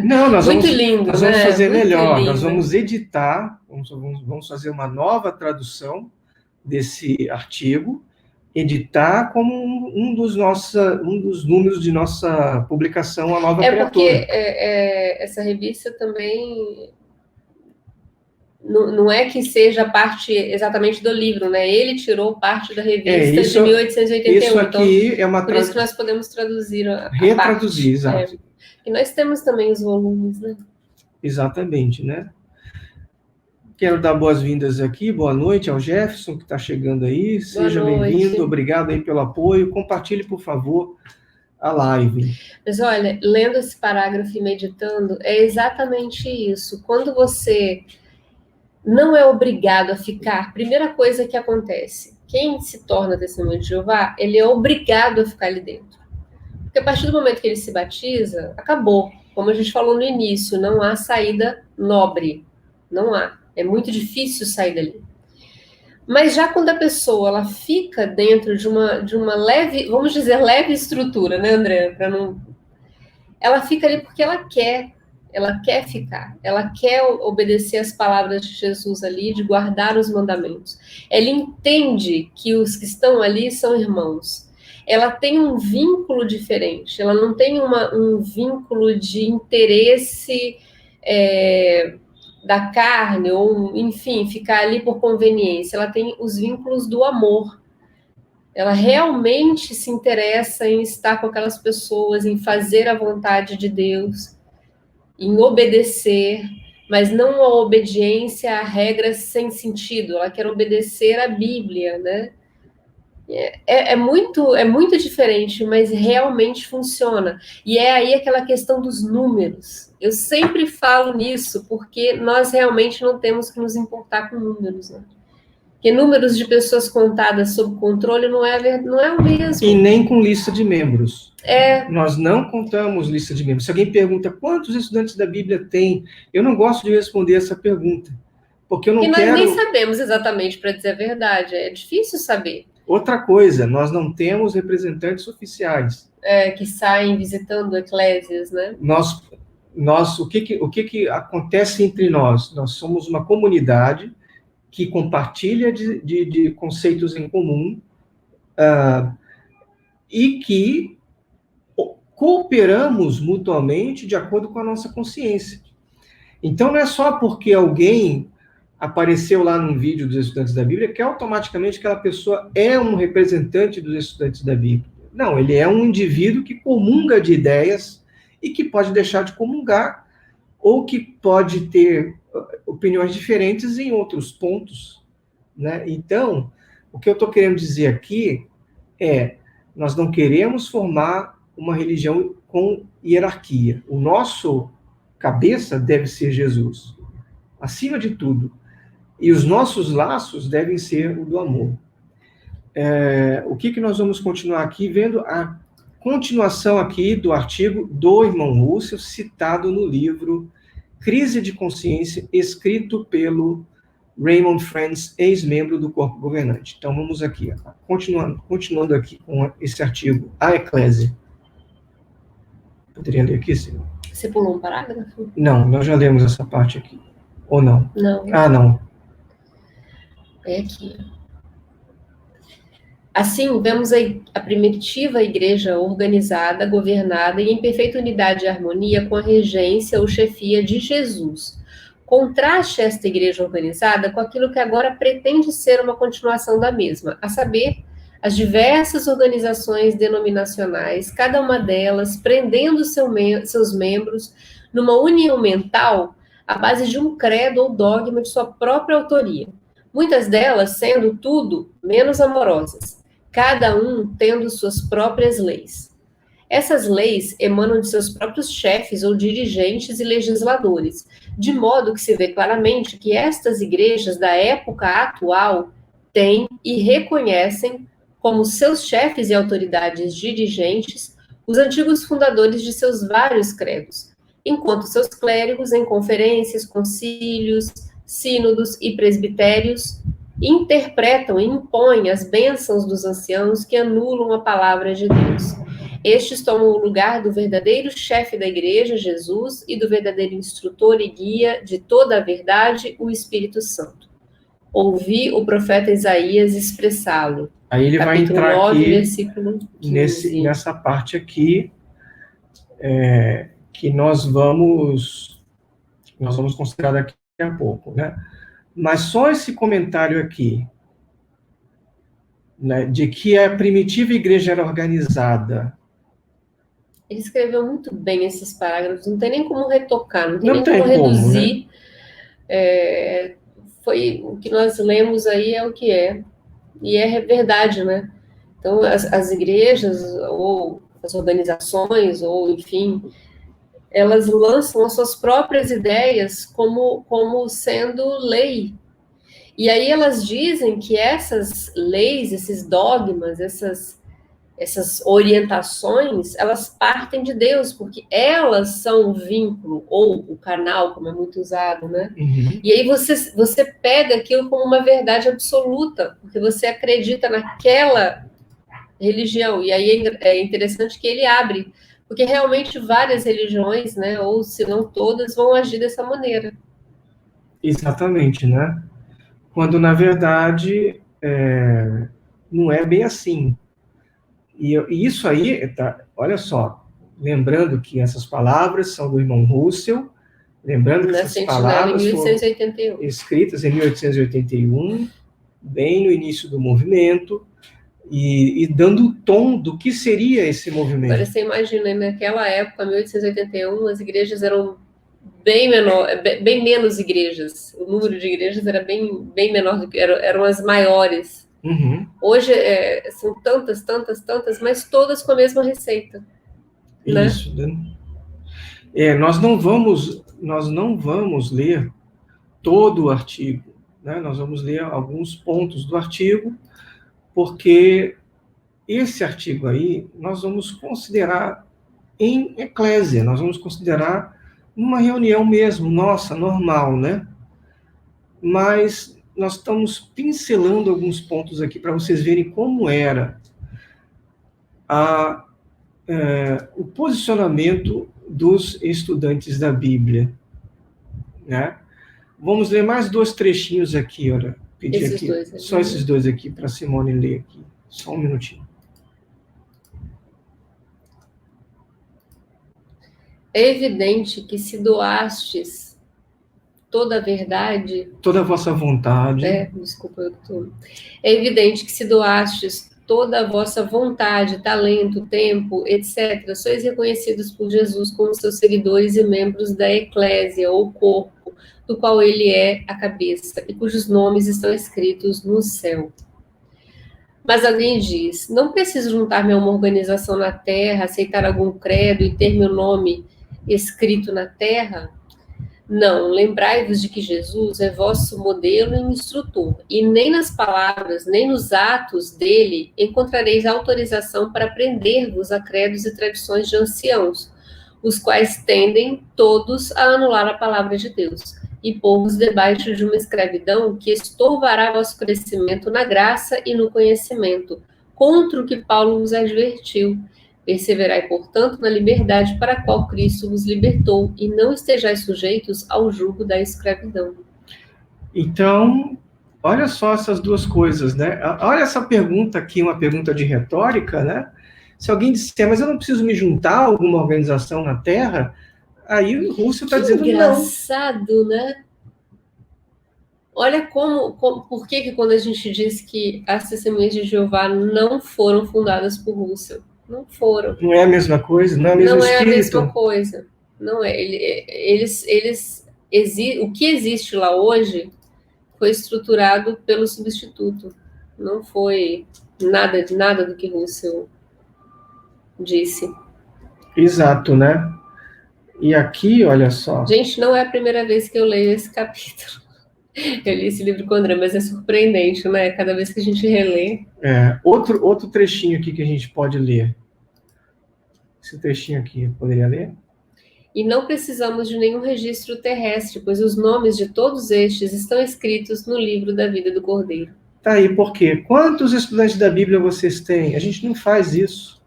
Não, nós muito vamos, lindo, nós vamos fazer muito melhor. lindo. Nós vamos editar, vamos fazer uma nova tradução desse artigo, editar como um dos números de nossa publicação, a Nova Criatura. Porque essa revista também não é que seja parte exatamente do livro, né? Ele tirou parte da revista de 1881. Isso aqui então, é uma por isso que nós podemos traduzir retraduzir, exato. E nós temos também os volumes, né? Exatamente, né? Quero dar boas-vindas aqui, boa noite ao Jefferson, que está chegando aí. Seja bem-vindo, obrigado aí pelo apoio. Compartilhe, por favor, a live. Mas olha, lendo esse parágrafo e meditando, é exatamente isso. Quando você não é obrigado a ficar, primeira coisa que acontece, quem se torna testemunha de Jeová, ele é obrigado a ficar ali dentro. Porque a partir do momento que ele se batiza, acabou. Como a gente falou no início, não há saída nobre. Não há. É muito difícil sair dali. Mas já quando a pessoa ela fica dentro de uma leve, vamos dizer, leve estrutura, né, André? Ela fica ali porque ela quer ficar, ela quer obedecer as palavras de Jesus ali, de guardar os mandamentos. Ela entende que os que estão ali são irmãos. Ela tem um vínculo diferente, ela não tem um vínculo de interesse da carne, ou, enfim, ficar ali por conveniência. Ela tem os vínculos do amor. Ela realmente se interessa em estar com aquelas pessoas, em fazer a vontade de Deus, em obedecer, mas não a obediência a regras sem sentido. Ela quer obedecer a Bíblia, né? É muito diferente, mas realmente funciona. E é aí aquela questão dos números. Eu sempre falo nisso, porque nós realmente não temos que nos importar com números, né? Porque números de pessoas contadas sob controle não é o mesmo. E nem com lista de membros. Nós não contamos lista de membros. Se alguém pergunta quantos estudantes da Bíblia tem, eu não gosto de responder essa pergunta. Porque eu não E nós quero... nem sabemos exatamente, para dizer a verdade, é difícil saber. Outra coisa, nós não temos representantes oficiais. Que saem visitando eclésias, né? O que acontece entre nós? Nós somos uma comunidade que compartilha de conceitos em comum, e que cooperamos mutuamente de acordo com a nossa consciência. Então, não é só porque alguém apareceu lá num vídeo dos estudantes da Bíblia que automaticamente aquela pessoa é um representante dos estudantes da Bíblia. Não, ele é um indivíduo que comunga de ideias e que pode deixar de comungar, ou que pode ter opiniões diferentes em outros pontos, né? Então, o que eu estou querendo dizer aqui é: nós não queremos formar uma religião com hierarquia. O nosso cabeça deve ser Jesus, acima de tudo. E os nossos laços devem ser o do amor. O que nós vamos continuar aqui vendo? A continuação aqui do artigo do irmão Russell, citado no livro Crise de Consciência, escrito pelo Raymond Friends, ex-membro do corpo governante. Então, vamos aqui, continuando aqui com esse artigo, A Eclésia. Poderia ler aqui, senhor? Você pulou um parágrafo? Não, nós já lemos essa parte aqui. Ou não? Não. Ah, não. É aqui. Assim, vemos a primitiva igreja organizada, governada e em perfeita unidade e harmonia com a regência ou chefia de Jesus. Contraste esta igreja organizada com aquilo que agora pretende ser uma continuação da mesma, a saber, as diversas organizações denominacionais, cada uma delas prendendo seus membros numa união mental à base de um credo ou dogma de sua própria autoria. Muitas delas sendo tudo menos amorosas, cada um tendo suas próprias leis. Essas leis emanam de seus próprios chefes ou dirigentes e legisladores, de modo que se vê claramente que estas igrejas da época atual têm e reconhecem como seus chefes e autoridades dirigentes os antigos fundadores de seus vários credos, enquanto seus clérigos em conferências, concílios, sínodos e presbitérios interpretam e impõem as bênçãos dos anciãos que anulam a palavra de Deus. Estes tomam o lugar do verdadeiro chefe da igreja, Jesus, e do verdadeiro instrutor e guia de toda a verdade, o Espírito Santo. Ouvi o profeta Isaías expressá-lo. Aí ele vai entrar 9, aqui, versículo 15. nessa parte aqui, que nós vamos considerar daqui a pouco, né? Mas só esse comentário aqui, né, de que a primitiva igreja era organizada. Ele escreveu muito bem esses parágrafos, não tem nem como retocar, não tem Não nem tem como reduzir. Né? Foi o que nós lemos aí, é o que é. E é verdade, né? Então, as igrejas, ou as organizações, ou enfim, elas lançam as suas próprias ideias como sendo lei. E aí elas dizem que essas leis, esses dogmas, essas orientações, elas partem de Deus, porque elas são o vínculo, ou o canal, como é muito usado, né? Uhum. E aí você pega aquilo como uma verdade absoluta, porque você acredita naquela religião. E aí é interessante que ele abre, porque realmente várias religiões, né, ou se não todas, vão agir dessa maneira. Exatamente, né? Quando, na verdade, não é bem assim. E isso aí, olha só, lembrando que essas palavras são do irmão Russell, lembrando que essas palavras foram escritas em 1881, bem no início do movimento, e dando o tom do que seria esse movimento. Agora você imagina, naquela época, 1881, as igrejas eram bem menos igrejas. O número de igrejas era bem menor do que eram as maiores. Uhum. Hoje são tantas, mas todas com a mesma receita. Isso, né? Nós não vamos ler todo o artigo, né? Nós vamos ler alguns pontos do artigo, porque esse artigo aí nós vamos considerar em eclésia, nós vamos considerar uma reunião mesmo, nossa, normal, né? mas nós estamos pincelando alguns pontos aqui para vocês verem como era o posicionamento dos estudantes da Bíblia, né? Vamos ler mais 2 trechinhos aqui, olha. Pedir Esses aqui, dois, só esses 2 aqui, para a Simone ler aqui. Só um minutinho. É evidente que se doastes toda a verdade... Toda a vossa vontade. Desculpa, eu tô... É evidente que se doastes toda a vossa vontade, talento, tempo, etc., sois reconhecidos por Jesus como seus seguidores e membros da eclésia, ou corpo, do qual ele é a cabeça, e cujos nomes estão escritos no céu. Mas alguém diz, não preciso juntar-me a uma organização na terra, aceitar algum credo e ter meu nome escrito na terra? Não, lembrai-vos de que Jesus é vosso modelo e instrutor, e nem nas palavras, nem nos atos dele encontrareis autorização para prender-vos a credos e tradições de anciãos, os quais tendem todos a anular a palavra de Deus, e pôr-vos debaixo de uma escravidão que estorvará vosso crescimento na graça e no conhecimento, contra o que Paulo vos advertiu. Perseverai, portanto, na liberdade para a qual Cristo vos libertou, e não estejais sujeitos ao jugo da escravidão. Então, olha só essas 2 coisas, né? Olha essa pergunta aqui, uma pergunta de retórica, né? Se alguém disser, mas eu não preciso me juntar a alguma organização na Terra, aí o Russell está dizendo engraçado, né? Olha por que quando a gente diz que as Testemunhas de Jeová não foram fundadas por Russell? Não foram. Não é a mesma coisa? Não é o mesmo espírito? Não é a mesma coisa. Não é. O que existe lá hoje foi estruturado pelo substituto. Não foi nada do que Russell disse. Exato, né? E aqui, olha só. Gente, não é a primeira vez que eu leio esse capítulo. Eu li esse livro com o André, mas é surpreendente, né? Cada vez que a gente relê. Outro trechinho aqui que a gente pode ler. Esse trechinho aqui, poderia ler? E não precisamos de nenhum registro terrestre, pois os nomes de todos estes estão escritos no livro da vida do Cordeiro. Tá aí, por quê? Quantos estudantes da Bíblia vocês têm? A gente não faz isso.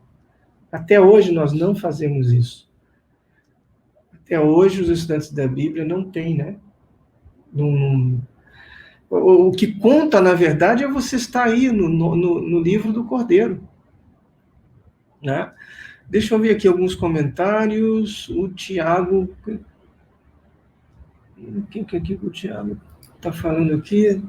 Até hoje nós não fazemos isso. Até hoje os estudantes da Bíblia não têm, né? O que conta, na verdade, é você estar aí no livro do Cordeiro. Né? Deixa eu ver aqui alguns comentários. O Tiago... O que o Tiago está falando aqui?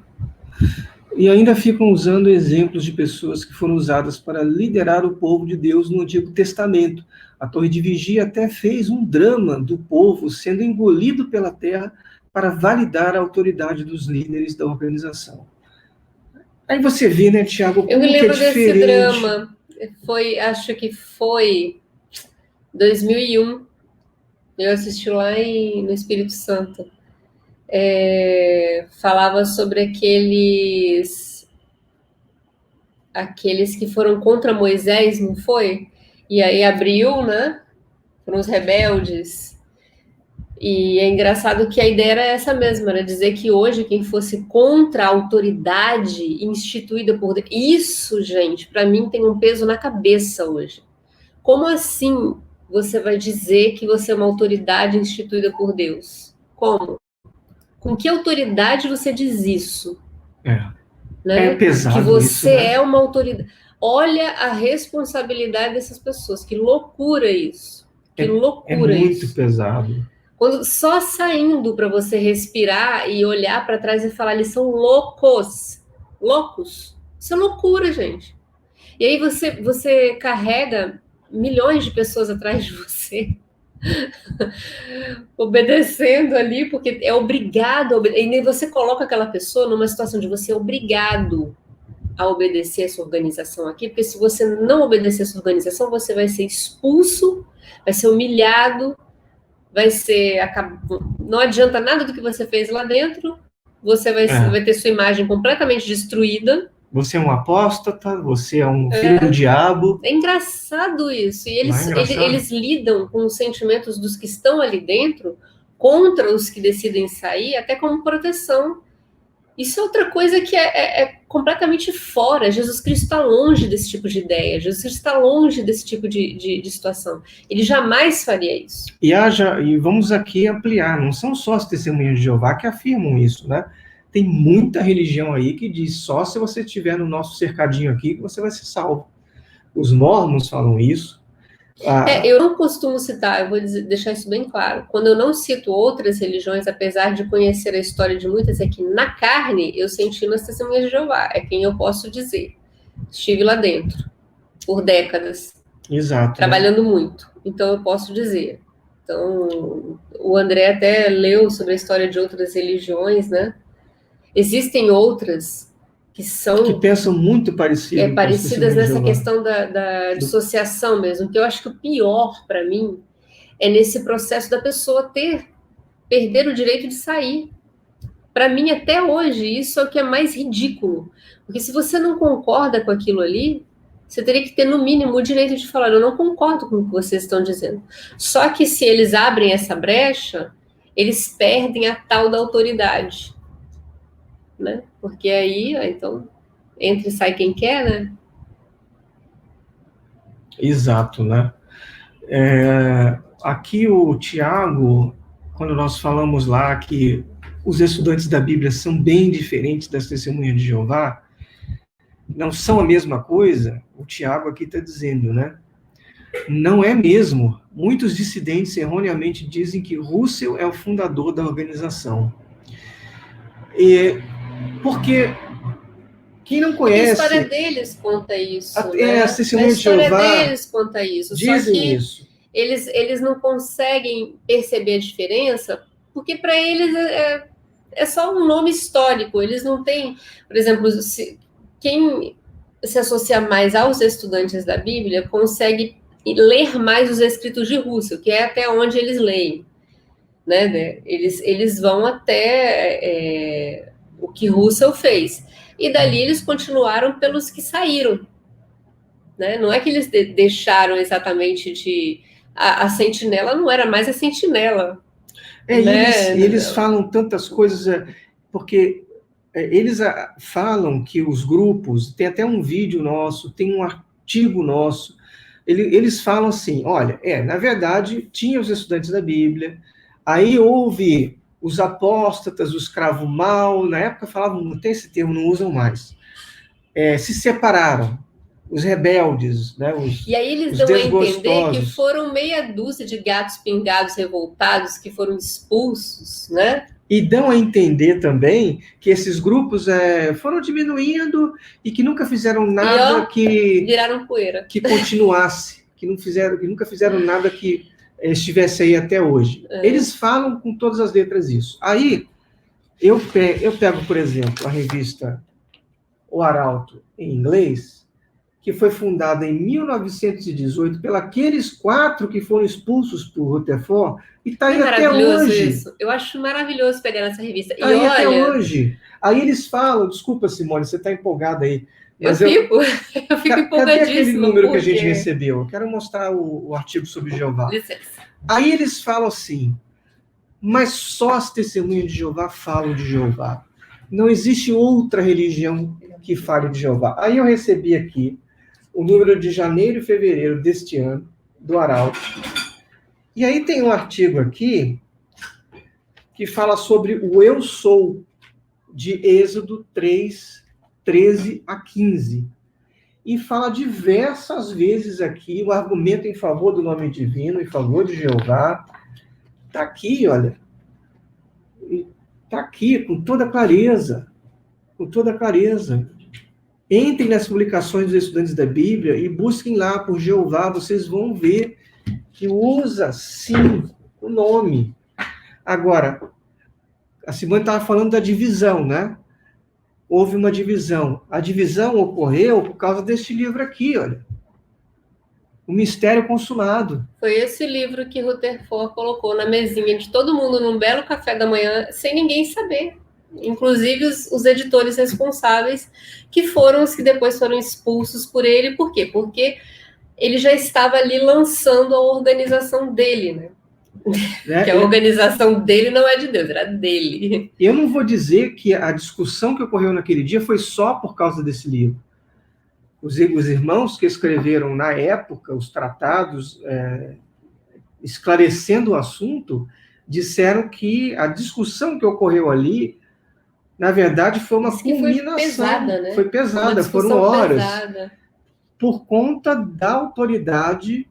E ainda ficam usando exemplos de pessoas que foram usadas para liderar o povo de Deus no Antigo Testamento. A Torre de Vigia até fez um drama do povo sendo engolido pela terra para validar a autoridade dos líderes da organização. Aí você vê, né, Tiago, como eu me lembro que é diferente. Desse drama. Acho que foi 2001. Eu assisti lá no Espírito Santo. Falava sobre aqueles que foram contra Moisés, não foi? E aí abriu, né? Foram os rebeldes. E é engraçado que a ideia era essa mesma, era dizer que hoje quem fosse contra a autoridade instituída por Deus, isso, gente, para mim tem um peso na cabeça hoje. Como assim você vai dizer que você é uma autoridade instituída por Deus? Como? Com que autoridade você diz isso? Né? É pesado que você isso, né? é uma autoridade. Olha a responsabilidade dessas pessoas. Que loucura isso. Que loucura isso. É muito isso. pesado. Quando só saindo para você respirar e olhar para trás e falar, eles são loucos. Loucos. Isso é loucura, gente. E aí você carrega milhões de pessoas atrás de você, obedecendo ali, porque é obrigado. E nem você coloca aquela pessoa numa situação de você é obrigado a obedecer essa organização aqui, porque se você não obedecer essa organização, você vai ser expulso, vai ser humilhado, não adianta nada do que você fez lá dentro, você vai ter sua imagem completamente destruída. Você é um apóstata, você é um filho do diabo. É engraçado isso. E eles lidam com os sentimentos dos que estão ali dentro contra os que decidem sair, até como proteção. Isso é outra coisa que é completamente fora. Jesus Cristo está longe desse tipo de ideia. Jesus Cristo está longe desse tipo de situação. Ele jamais faria isso. E vamos aqui ampliar, não são só as testemunhas de Jeová que afirmam isso, né? Tem muita religião aí que diz só se você estiver no nosso cercadinho aqui que você vai ser salvo. Os mormons falam isso. Eu não costumo citar, eu vou deixar isso bem claro. Quando eu não cito outras religiões, apesar de conhecer a história de muitas, é que na carne eu senti nas testemunhas de Jeová. É quem eu posso dizer. Estive lá dentro por décadas. Exato. Trabalhando muito. Então eu posso dizer. Então, o André até leu sobre a história de outras religiões, né? Existem outras que pensam muito parecidas nessa questão da dissociação mesmo, que eu acho que o pior para mim é nesse processo da pessoa perder o direito de sair. Para mim, até hoje, isso é o que é mais ridículo. Porque se você não concorda com aquilo ali, você teria que ter, no mínimo, o direito de falar, eu não concordo com o que vocês estão dizendo. Só que se eles abrem essa brecha, eles perdem a tal da autoridade. Né? Porque aí, então, entra e sai quem quer, né? Exato, né? Aqui o Tiago, quando nós falamos lá que os estudantes da Bíblia são bem diferentes das testemunhas de Jeová, não são a mesma coisa, o Tiago aqui está dizendo, né? Não é mesmo. Muitos dissidentes erroneamente dizem que Russell é o fundador da organização. Porque quem não conhece... A história deles conta isso. As testemunhas de Jeová... A história deles conta isso. Dizem só que isso. Eles não conseguem perceber a diferença, porque para eles é só um nome histórico. Eles não têm... Por exemplo, quem se associa mais aos estudantes da Bíblia consegue ler mais os escritos de Russell, que é até onde eles leem. Né? Eles vão até o que Russell fez. E dali eles continuaram pelos que saíram. Né? Não é que eles deixaram exatamente de... A sentinela não era mais a sentinela. Né? Eles falam tantas coisas, porque eles falam que os grupos, tem até um vídeo nosso, tem um artigo nosso, eles falam assim, olha, na verdade, tinha os estudantes da Bíblia, aí houve os apóstatas, os escravos mau, na época falavam, não tem esse termo, não usam mais, se separaram, os rebeldes, né, e aí eles dão a entender que foram meia dúzia de gatos pingados revoltados que foram expulsos, né? E dão a entender também que esses grupos foram diminuindo e que nunca fizeram nada que viraram poeira, que continuasse, que nunca fizeram nada que estivesse aí até hoje. Eles falam com todas as letras isso. Aí eu pego, por exemplo, a revista O Arauto em inglês, que foi fundada em 1918 pelos 4 que foram expulsos por Rutherford, e está aí até hoje. Isso. Eu acho maravilhoso pegar essa revista. Está aí até hoje. Aí eles falam, desculpa, Simone, você está empolgada aí. Mas eu fico empolgadíssima. Cadê aquele número que a gente recebeu? Eu quero mostrar o artigo sobre Jeová. Licença. Aí eles falam assim, mas só as testemunhas de Jeová falam de Jeová. Não existe outra religião que fale de Jeová. Aí eu recebi aqui o número de janeiro e fevereiro deste ano, do Arauto. E aí tem um artigo aqui que fala sobre o eu sou, de Êxodo 3, 13 a 15. E fala diversas vezes aqui o argumento em favor do nome divino, em favor de Jeová. Está aqui, olha. Está aqui, com toda clareza. Com toda clareza. Entrem nas publicações dos estudantes da Bíblia e busquem lá por Jeová, vocês vão ver que usa, sim, o nome. Agora, a Simone estava falando da divisão, né? Houve uma divisão. A divisão ocorreu por causa deste livro aqui, olha. O Mistério Consumado. Foi esse livro que Rutherford colocou na mesinha de todo mundo num belo café da manhã, sem ninguém saber. Inclusive os editores responsáveis, que foram os que depois foram expulsos por ele. Por quê? Porque ele já estava ali lançando a organização dele, né? Né? Que a organização dele não é de Deus, era dele. Eu não vou dizer que a discussão que ocorreu naquele dia foi só por causa desse livro. Os irmãos que escreveram na época os tratados esclarecendo o assunto, disseram que a discussão que ocorreu ali, na verdade, foi uma culminação. Foi pesada, né? Foi pesada, foram horas. Pesada. Por conta da autoridade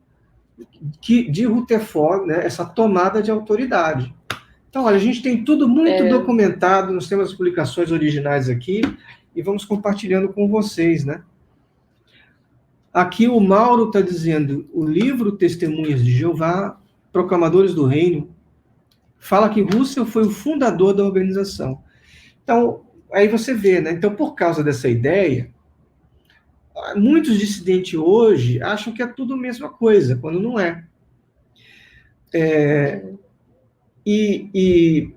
de Rutherford, né, essa tomada de autoridade. Então, olha, a gente tem tudo muito documentado, nós temos as publicações originais aqui, e vamos compartilhando com vocês, né? Aqui o Mauro está dizendo, o livro Testemunhas de Jeová, Proclamadores do Reino, fala que Russell foi o fundador da organização. Então, aí você vê, né? Então, por causa dessa ideia, muitos dissidentes hoje acham que é tudo a mesma coisa, quando não é. E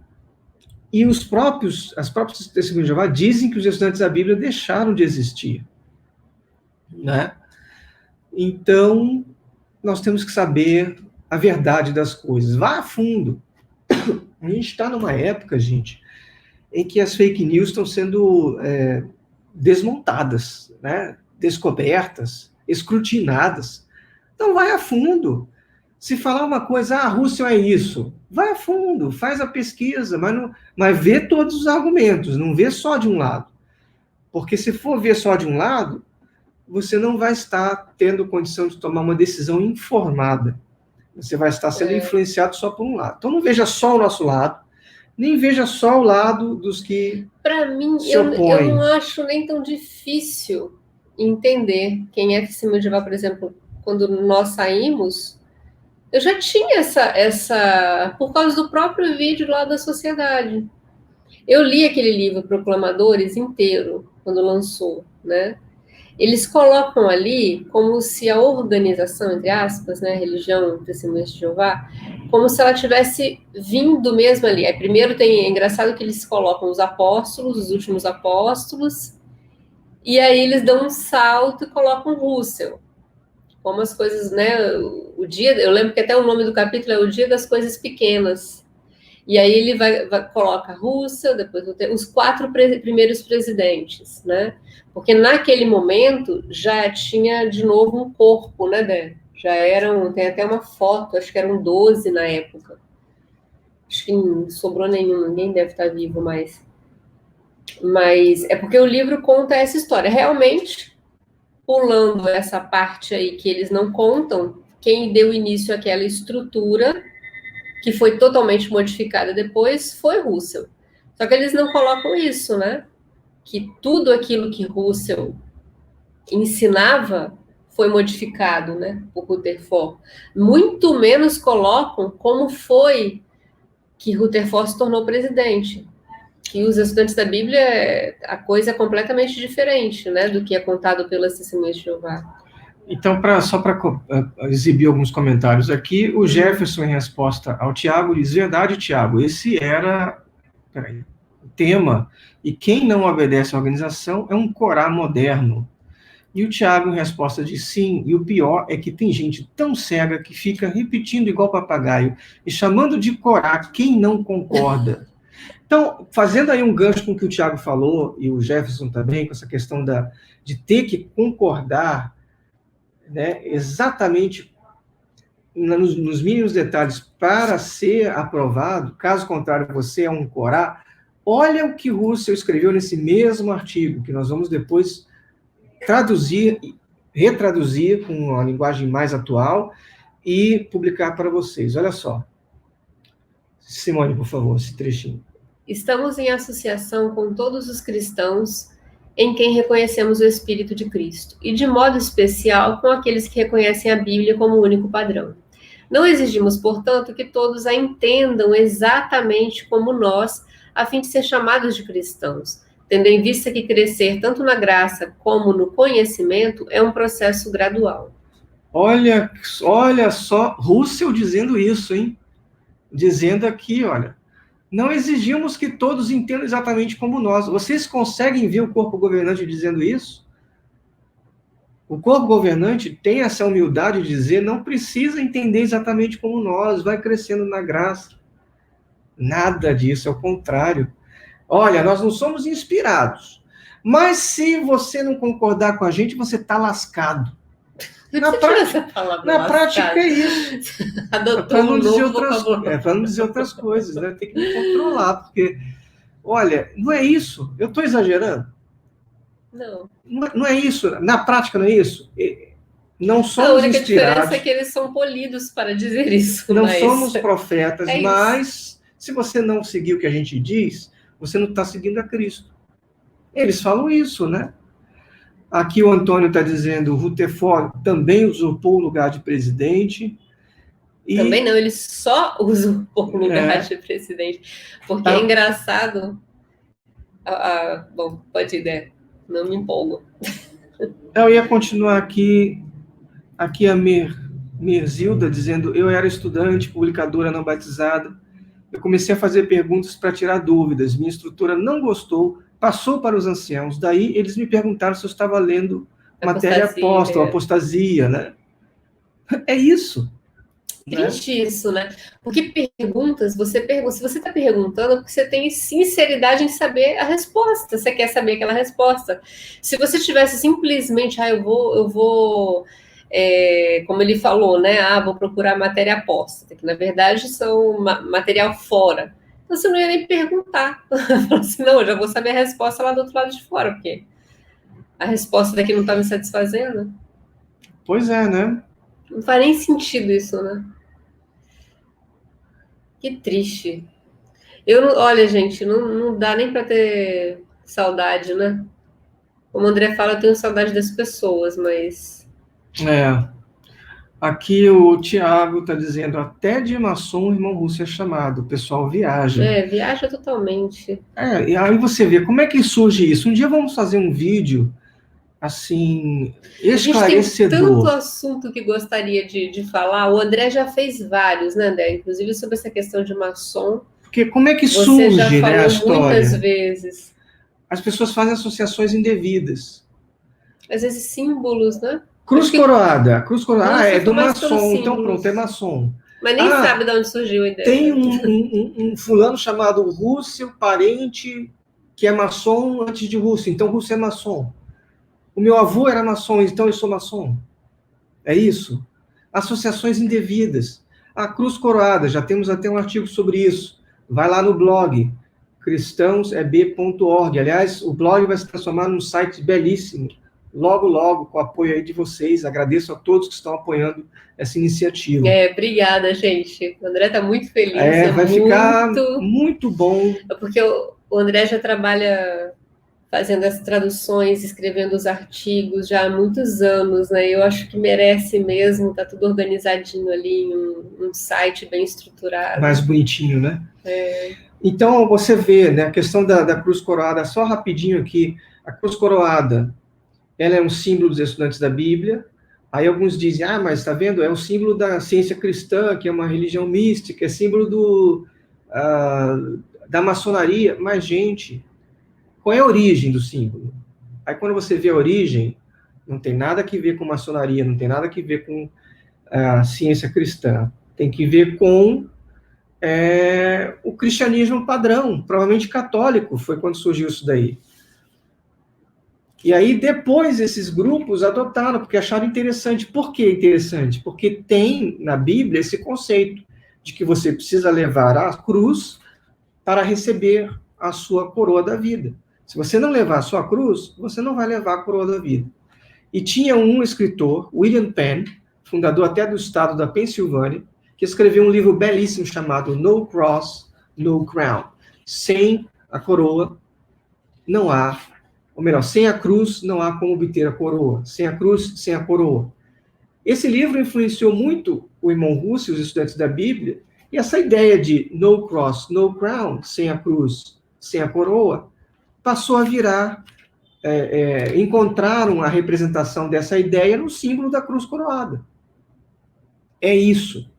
as próprias Testemunhas de Jeová dizem que os estudantes da Bíblia deixaram de existir, né? Então, nós temos que saber a verdade das coisas. Vá a fundo. A gente está numa época, gente, em que as fake news estão sendo desmontadas, né? Descobertas, escrutinadas. Então, vai a fundo. Se falar uma coisa, a Rússia é isso, vai a fundo, faz a pesquisa, mas vê todos os argumentos, não vê só de um lado. Porque se for ver só de um lado, você não vai estar tendo condição de tomar uma decisão informada. Você vai estar sendo influenciado só por um lado. Então, não veja só o nosso lado, nem veja só o lado dos que Para mim, se opõem. Eu não acho nem tão difícil entender quem é Testemunha de Jeová, por exemplo, quando nós saímos, eu já tinha essa por causa do próprio vídeo lá da sociedade. Eu li aquele livro Proclamadores inteiro, quando lançou, né? Eles colocam ali como se a organização, entre aspas, né, religião, Testemunhas de Jeová, como se ela tivesse vindo mesmo ali. Aí, primeiro é engraçado que eles colocam os apóstolos, os últimos apóstolos, e aí eles dão um salto e colocam Russell. Como as coisas, né, eu lembro que até o nome do capítulo é o Dia das Coisas Pequenas. E aí ele coloca Russell, depois os 4 primeiros presidentes, né? Porque naquele momento já tinha de novo um corpo, né, Dé? Já tem até uma foto, acho que eram 12 na época. Acho que não sobrou nenhum, ninguém deve estar vivo mais. Mas é porque o livro conta essa história. Realmente, pulando essa parte aí que eles não contam, quem deu início àquela estrutura que foi totalmente modificada depois, foi Russell. Só que eles não colocam isso, né? Que tudo aquilo que Russell ensinava foi modificado, né? Por Rutherford. Muito menos colocam como foi que Rutherford se tornou presidente. Que os estudantes da Bíblia, a coisa é completamente diferente, né? Do que é contado pelas Testemunhas de Jeová. Então, só para exibir alguns comentários aqui, o Jefferson, em resposta ao Tiago, diz: verdade, Tiago, esse era o tema, e quem não obedece à organização é um Corá moderno. E o Tiago, em resposta, diz: sim, e o pior é que tem gente tão cega que fica repetindo igual papagaio e chamando de Corá quem não concorda. Então, fazendo aí um gancho com o que o Tiago falou, e o Jefferson também, com essa questão de ter que concordar, né, exatamente nos mínimos detalhes para ser aprovado, caso contrário você é um Corá. Olha o que Russell escreveu nesse mesmo artigo, que nós vamos depois retraduzir com uma linguagem mais atual e publicar para vocês. Olha só. Simone, por favor, esse trechinho. Estamos em associação com todos os cristãos em quem reconhecemos o Espírito de Cristo, e de modo especial com aqueles que reconhecem a Bíblia como o único padrão. Não exigimos, portanto, que todos a entendam exatamente como nós, a fim de ser chamados de cristãos, tendo em vista que crescer tanto na graça como no conhecimento é um processo gradual. Olha só, Russell dizendo isso, hein? Dizendo aqui, olha, não exigimos que todos entendam exatamente como nós. Vocês conseguem ver o corpo governante dizendo isso? O corpo governante tem essa humildade de dizer, não precisa entender exatamente como nós, vai crescendo na graça. Nada disso, é o contrário. Olha, nós não somos inspirados, mas se você não concordar com a gente, você está lascado. Na prática é isso. Adotou um novo vocabulário. Para não dizer outras coisas, né? Tem que me controlar, porque, olha, não é isso. Eu estou exagerando? Não. Não é isso. Na prática não é isso. Não somos inspirados. A única inspirados. Diferença é que eles são polidos para dizer isso. Não somos profetas, é mas se você não seguir o que a gente diz, você não está seguindo a Cristo. Eles falam isso, né? Aqui o Antônio está dizendo, o Rutherford também usurpou o lugar de presidente. Também não, ele só usurpou o lugar de presidente. Porque é engraçado. Bom, pode ir, né? Não me empolgo. Eu ia continuar aqui a Mirzilda dizendo, eu era estudante, publicadora não batizada, eu comecei a fazer perguntas para tirar dúvidas, minha instrutora não gostou, passou para os anciãos, daí eles me perguntaram se eu estava lendo matéria apóstola, apostasia, né? É isso. Triste isso, né? Porque perguntas, se você está perguntando, porque você tem sinceridade em saber a resposta, você quer saber aquela resposta. Se você tivesse simplesmente, eu vou como ele falou, né? Vou procurar matéria apóstata, que na verdade são material fora. Então você não ia nem perguntar. Assim, não, eu já vou saber a resposta lá do outro lado de fora, porque a resposta daqui não está me satisfazendo. Pois é, né? Não faz nem sentido isso, né? Que triste. Olha, gente, não dá nem para ter saudade, né? Como o André fala, eu tenho saudade das pessoas, mas... Aqui o Tiago está dizendo, até de maçom o irmão Russo é chamado, o pessoal viaja. Viaja totalmente. E aí você vê, como é que surge isso? Um dia vamos fazer um vídeo, assim, esclarecedor. A gente tem tanto assunto que gostaria de falar, o André já fez vários, né, André? Inclusive sobre essa questão de maçom. Porque como é que surge, já falou, né, a história? Muitas vezes. As pessoas fazem associações indevidas. Às vezes símbolos, né? Cruz coroada. É do maçom, então pronto, é maçom. Mas nem sabe de onde surgiu a ideia. Tem um fulano chamado Rússio, parente, que é maçom antes de Rússio, então Rússio é maçom. O meu avô era maçom, então eu sou maçom. É isso? Associações indevidas. A cruz coroada, já temos até um artigo sobre isso. Vai lá no blog, cristãoseb.org. Aliás, o blog vai se transformar num site belíssimo. Logo, logo, com o apoio aí de vocês. Agradeço a todos que estão apoiando essa iniciativa. Obrigada, gente. O André está muito feliz. Vai ficar muito bom. Porque o André já trabalha fazendo as traduções, escrevendo os artigos já há muitos anos, né? Eu acho que merece mesmo, tá tudo organizadinho ali em um site bem estruturado. Mais bonitinho, né? Então, você vê, né, a questão da cruz coroada, só rapidinho aqui, a cruz coroada, ela é um símbolo dos estudantes da Bíblia. Aí alguns dizem, mas está vendo, é um símbolo da ciência cristã, que é uma religião mística, é símbolo da maçonaria. Mas, gente, qual é a origem do símbolo? Aí quando você vê a origem, não tem nada a ver com maçonaria, não tem nada a ver com a ciência cristã. Tem que ver com o cristianismo padrão, provavelmente católico, foi quando surgiu isso daí. E aí, depois, esses grupos adotaram, porque acharam interessante. Por que interessante? Porque tem na Bíblia esse conceito de que você precisa levar a cruz para receber a sua coroa da vida. Se você não levar a sua cruz, você não vai levar a coroa da vida. E tinha um escritor, William Penn, fundador até do estado da Pensilvânia, que escreveu um livro belíssimo chamado No Cross, No Crown. Sem a coroa, não há... Ou melhor, sem a cruz, não há como obter a coroa. Sem a cruz, sem a coroa. Esse livro influenciou muito o irmão Russo e os estudantes da Bíblia, e essa ideia de no cross, no crown, sem a cruz, sem a coroa, passou a virar, encontraram a representação dessa ideia no símbolo da cruz coroada. É isso.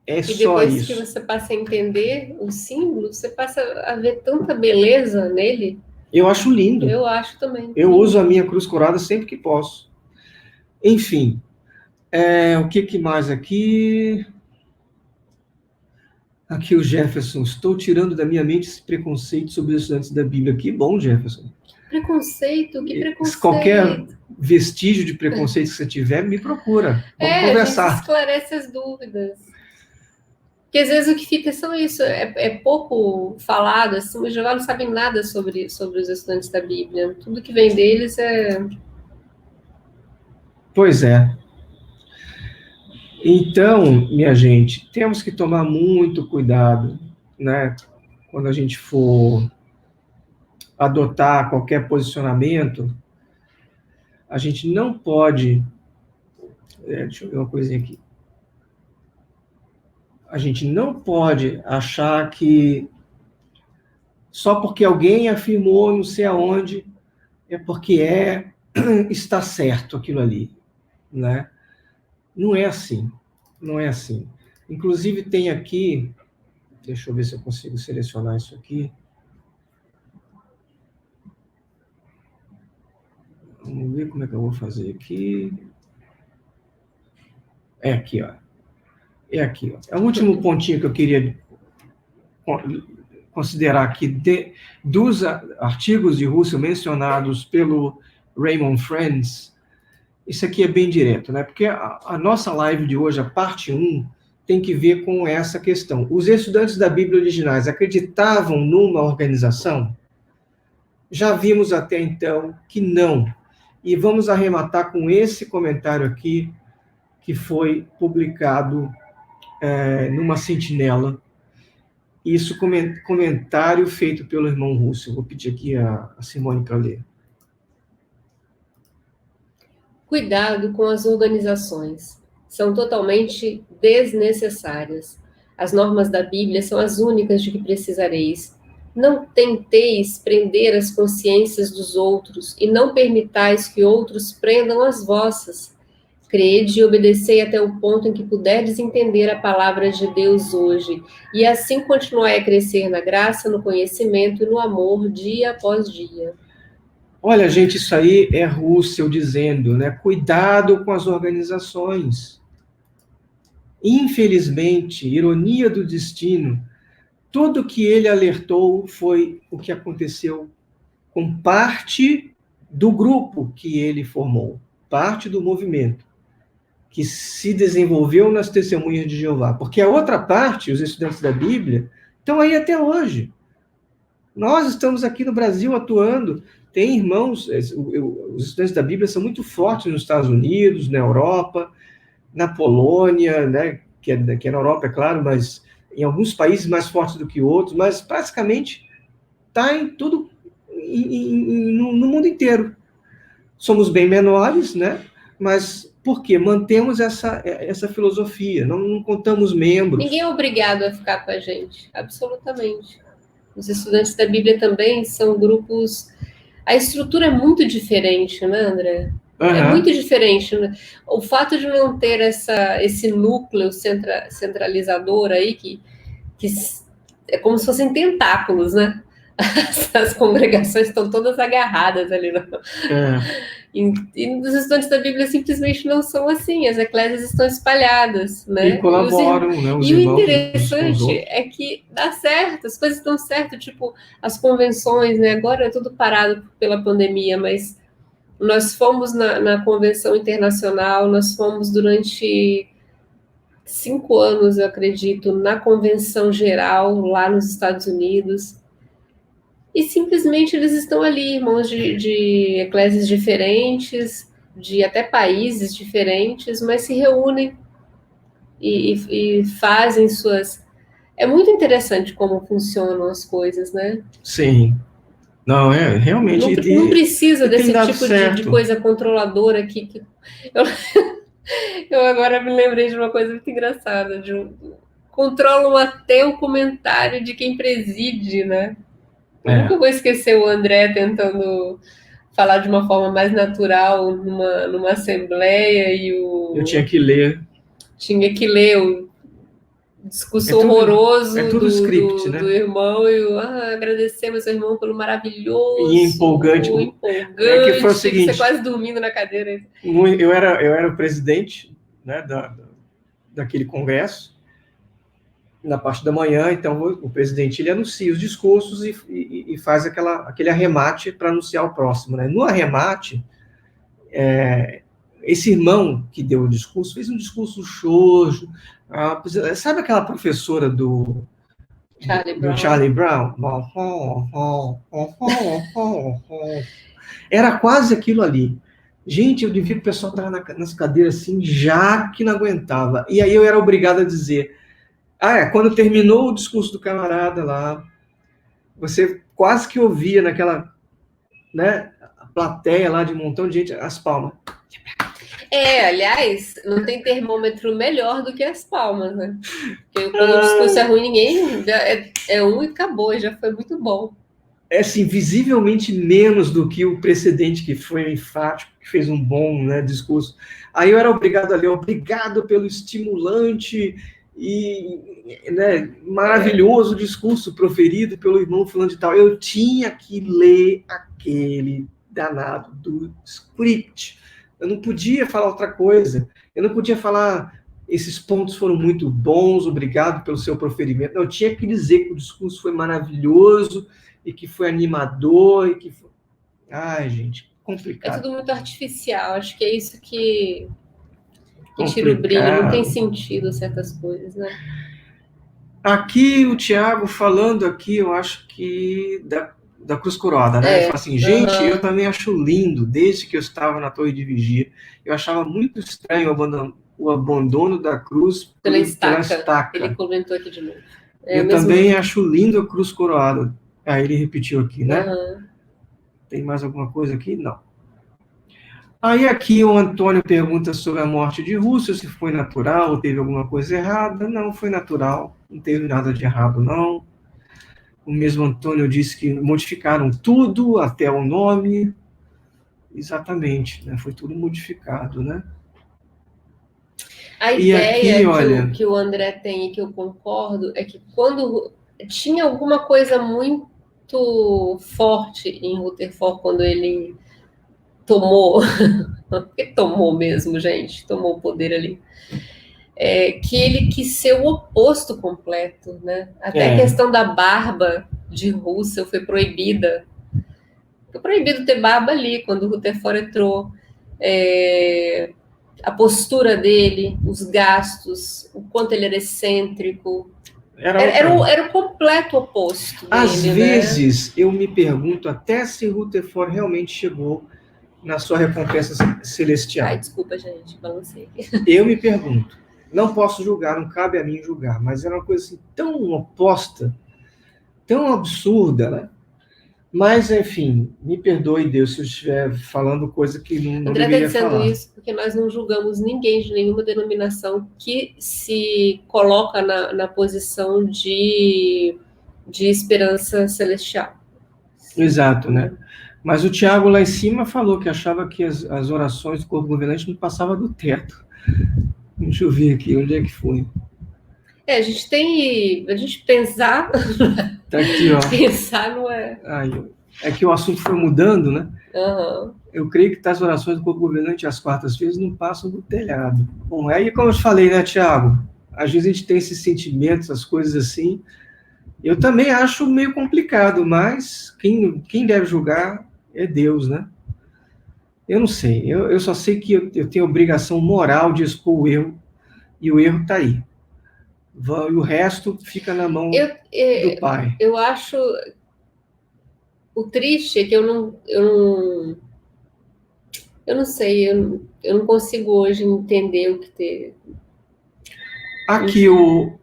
É só isso. E depois que você passa a entender o símbolo, você passa a ver tanta beleza nele. Eu acho lindo. Eu acho também. Eu uso a minha cruz coroada sempre que posso. Enfim, o que mais aqui? Aqui o Jefferson, estou tirando da minha mente esse preconceito sobre os estudantes da Bíblia. Que bom, Jefferson. Preconceito? Que preconceito? Qualquer vestígio de preconceito que você tiver, me procura. Vamos conversar. A gente esclarece as dúvidas. Porque às vezes o que fica são isso, é pouco falado, assim, os Jeová não sabem nada sobre os estudantes da Bíblia. Tudo que vem deles é... Pois é. Então, minha gente, temos que tomar muito cuidado, né? Quando a gente for adotar qualquer posicionamento, a gente não pode... deixa eu ver uma coisinha aqui. A gente não pode achar que só porque alguém afirmou não sei aonde, é porque está certo aquilo ali, né? Não é assim, não é assim. Inclusive tem aqui, deixa eu ver se eu consigo selecionar isso aqui. Vamos ver como é que eu vou fazer aqui. É aqui, ó. É aqui, ó. É o último pontinho que eu queria considerar aqui dos artigos de Russell mencionados pelo Raymond Friends. Isso aqui é bem direto, né? Porque a nossa live de hoje, a parte 1, tem que ver com essa questão. Os estudantes da Bíblia originais acreditavam numa organização? Já vimos até então que não. E vamos arrematar com esse comentário aqui, que foi publicado numa sentinela. Isso, comentário feito pelo irmão Russell. Vou pedir aqui a Simone para ler. Cuidado com as organizações. São totalmente desnecessárias. As normas da Bíblia são as únicas de que precisareis. Não tenteis prender as consciências dos outros, e não permitais que outros prendam as vossas. Crede e obedecei até o ponto em que puderdes entender a palavra de Deus hoje, e assim continuai a crescer na graça, no conhecimento e no amor, dia após dia. Olha, gente, isso aí é Russell dizendo, né? Cuidado com as organizações. Infelizmente, ironia do destino, tudo que ele alertou foi o que aconteceu com parte do grupo que ele formou, parte do movimento que se desenvolveu nas Testemunhas de Jeová. Porque a outra parte, os estudantes da Bíblia, estão aí até hoje. Nós estamos aqui no Brasil atuando. Tem irmãos, os estudantes da Bíblia são muito fortes nos Estados Unidos, na Europa, na Polônia, né, que é na Europa, é claro, mas em alguns países mais fortes do que outros, mas praticamente está em tudo, no mundo inteiro. Somos bem menores, né? Mas por quê? Mantemos essa filosofia, não contamos membros. Ninguém é obrigado a ficar com a gente, absolutamente. Os estudantes da Bíblia também são grupos... A estrutura é muito diferente, né, André? É muito diferente. Né? O fato de não ter esse núcleo centralizador aí, que é como se fossem tentáculos, né? As congregações estão todas agarradas ali. E os estudantes da Bíblia simplesmente não são assim, as eclésias estão espalhadas, né? E colaboram, né? E o interessante é que dá certo, as coisas dão certo, tipo as convenções, né? Agora é tudo parado pela pandemia, mas nós fomos na convenção internacional, nós fomos durante 5 anos, eu acredito, na convenção geral lá nos Estados Unidos. E simplesmente eles estão ali, irmãos de eclésias diferentes, de até países diferentes, mas se reúnem e fazem suas... É muito interessante como funcionam as coisas, né? Sim. Não, realmente... Não precisa desse tipo de coisa controladora que... Eu agora me lembrei de uma coisa muito engraçada, controlam até o comentário de quem preside, né? Eu nunca vou esquecer o André tentando falar de uma forma mais natural numa assembleia e eu tinha que ler. Tinha que ler discurso horroroso tudo script, né? do irmão, e agradecemos ao irmão pelo maravilhoso e empolgante. Que foi o seguinte, você quase dormindo na cadeira. Eu era o presidente, né, daquele congresso, na parte da manhã, então o presidente ele anuncia os discursos e faz aquele arremate para anunciar o próximo, né? No arremate, esse irmão que deu o discurso fez um discurso xoxo. Sabe aquela professora do Charlie Brown? Era quase aquilo ali. Gente, eu devia que o pessoal estava nas cadeiras assim, já que não aguentava. E aí eu era obrigado a dizer... quando terminou o discurso do camarada lá, você quase que ouvia naquela, né, plateia lá de um montão de gente, as palmas. Aliás, não tem termômetro melhor do que as palmas, né? Porque quando o discurso é ruim, ninguém... É um e acabou, já foi muito bom. Assim, visivelmente menos do que o precedente, que foi enfático, que fez um bom, né, discurso. Aí eu era obrigado a ler, obrigado pelo estimulante e, né, maravilhoso discurso proferido pelo irmão fulano de tal. Eu tinha que ler aquele danado do script. Eu não podia falar outra coisa. Eu não podia falar, esses pontos foram muito bons, obrigado pelo seu proferimento. Não, eu tinha que dizer que o discurso foi maravilhoso e que foi animador e que foi... gente, complicado. É tudo muito artificial. Acho que é isso que tira o brilho. Não tem sentido certas coisas, né? Aqui o Tiago falando aqui, eu acho que da Cruz Coroada, né? Ele fala assim, gente, eu também acho lindo, desde que eu estava na Torre de Vigia, eu achava muito estranho o abandono da cruz pela estaca. Ele comentou aqui de novo. Eu também acho lindo a Cruz Coroada. Ele repetiu aqui, né? Tem mais alguma coisa aqui? Não. Aí aqui o Antônio pergunta sobre a morte de Rússio, se foi natural ou teve alguma coisa errada. Não, foi natural, não teve nada de errado, não. O mesmo Antônio disse que modificaram tudo, até o nome. Exatamente, né? Foi tudo modificado, né? A ideia aqui, que o André tem e que eu concordo é que quando tinha alguma coisa muito forte em Rutherford quando ele tomou, porque tomou mesmo, gente, tomou o poder ali, que ele quis ser o oposto completo, né? Até a questão da barba de Russell foi proibida. Foi proibido ter barba ali quando o Rutherford entrou. A postura dele, os gastos, o quanto ele era excêntrico. Era o completo oposto dele. Às vezes, eu me pergunto até se Rutherford realmente chegou na sua recompensa celestial. Desculpa, gente, balancei. Eu me pergunto. Não posso julgar, não cabe a mim julgar, mas era uma coisa assim, tão oposta, tão absurda, né? Mas, enfim, me perdoe, Deus, se eu estiver falando coisa que não deveria falar. André está dizendo isso porque nós não julgamos ninguém de nenhuma denominação que se coloca na posição de esperança celestial. Exato, né? Mas o Tiago lá em cima falou que achava que as orações do corpo governante não passavam do teto. Deixa eu ver aqui, onde é que foi? A gente pensar... Tá aqui, ó. Pensar não é... É que o assunto foi mudando, né? Uhum. Eu creio que as orações do corpo governante às quartas-feiras não passam do telhado. Bom, aí como eu te falei, né, Tiago? Às vezes a gente tem esses sentimentos, as coisas assim. Eu também acho meio complicado, mas quem deve julgar é Deus, né? Eu não sei. Eu só sei que eu tenho a obrigação moral de expor o erro, e o erro está aí. E o resto fica na mão do Pai. Eu acho... O triste é que eu não sei, eu não consigo hoje entender o que ter... Aqui o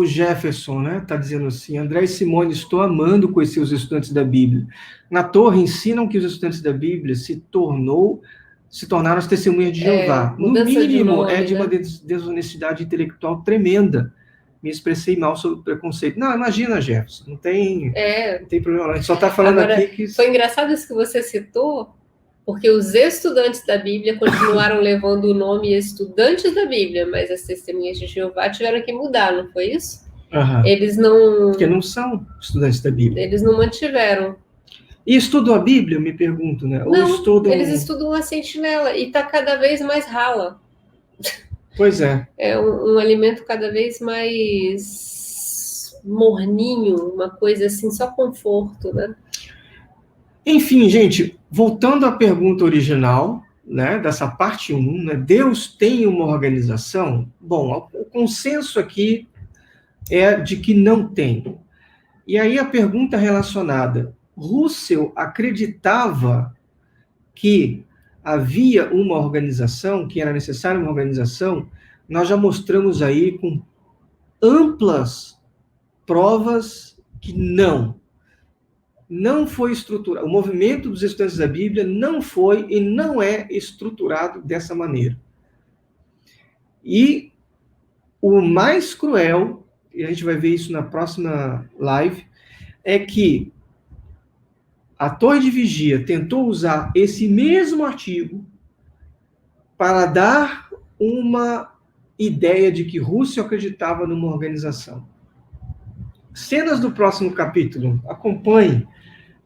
Jefferson, né, tá dizendo assim, André e Simone, estou amando conhecer os estudantes da Bíblia. Na Torre ensinam que os estudantes da Bíblia se tornaram as testemunhas de Jeová. No mínimo, de uma desonestidade intelectual tremenda. Me expressei mal sobre o preconceito. Não, imagina, Jefferson, não tem problema. A gente só está falando aqui que... Foi engraçado isso que você citou, Porque os estudantes da Bíblia continuaram levando o nome estudantes da Bíblia, mas as testemunhas de Jeová tiveram que mudar, não foi isso? Eles não... Porque não são estudantes da Bíblia. Eles não mantiveram. E estudam a Bíblia, eu me pergunto, né? Não, ou estudam... eles estudam a sentinela e está cada vez mais rala. Pois é. É um alimento cada vez mais morninho, uma coisa assim, só conforto, né? Enfim, gente, voltando à pergunta original, né, dessa parte 1, né, Deus tem uma organização? Bom, o consenso aqui é de que não tem. E aí a pergunta relacionada, Russell acreditava que havia uma organização, que era necessária uma organização? Nós já mostramos aí com amplas provas que não foi estruturado. O movimento dos estudantes da Bíblia não foi e não é estruturado dessa maneira. E o mais cruel, e a gente vai ver isso na próxima live, é que a Torre de Vigia tentou usar esse mesmo artigo para dar uma ideia de que Rússia acreditava numa organização. Cenas do próximo capítulo. Acompanhe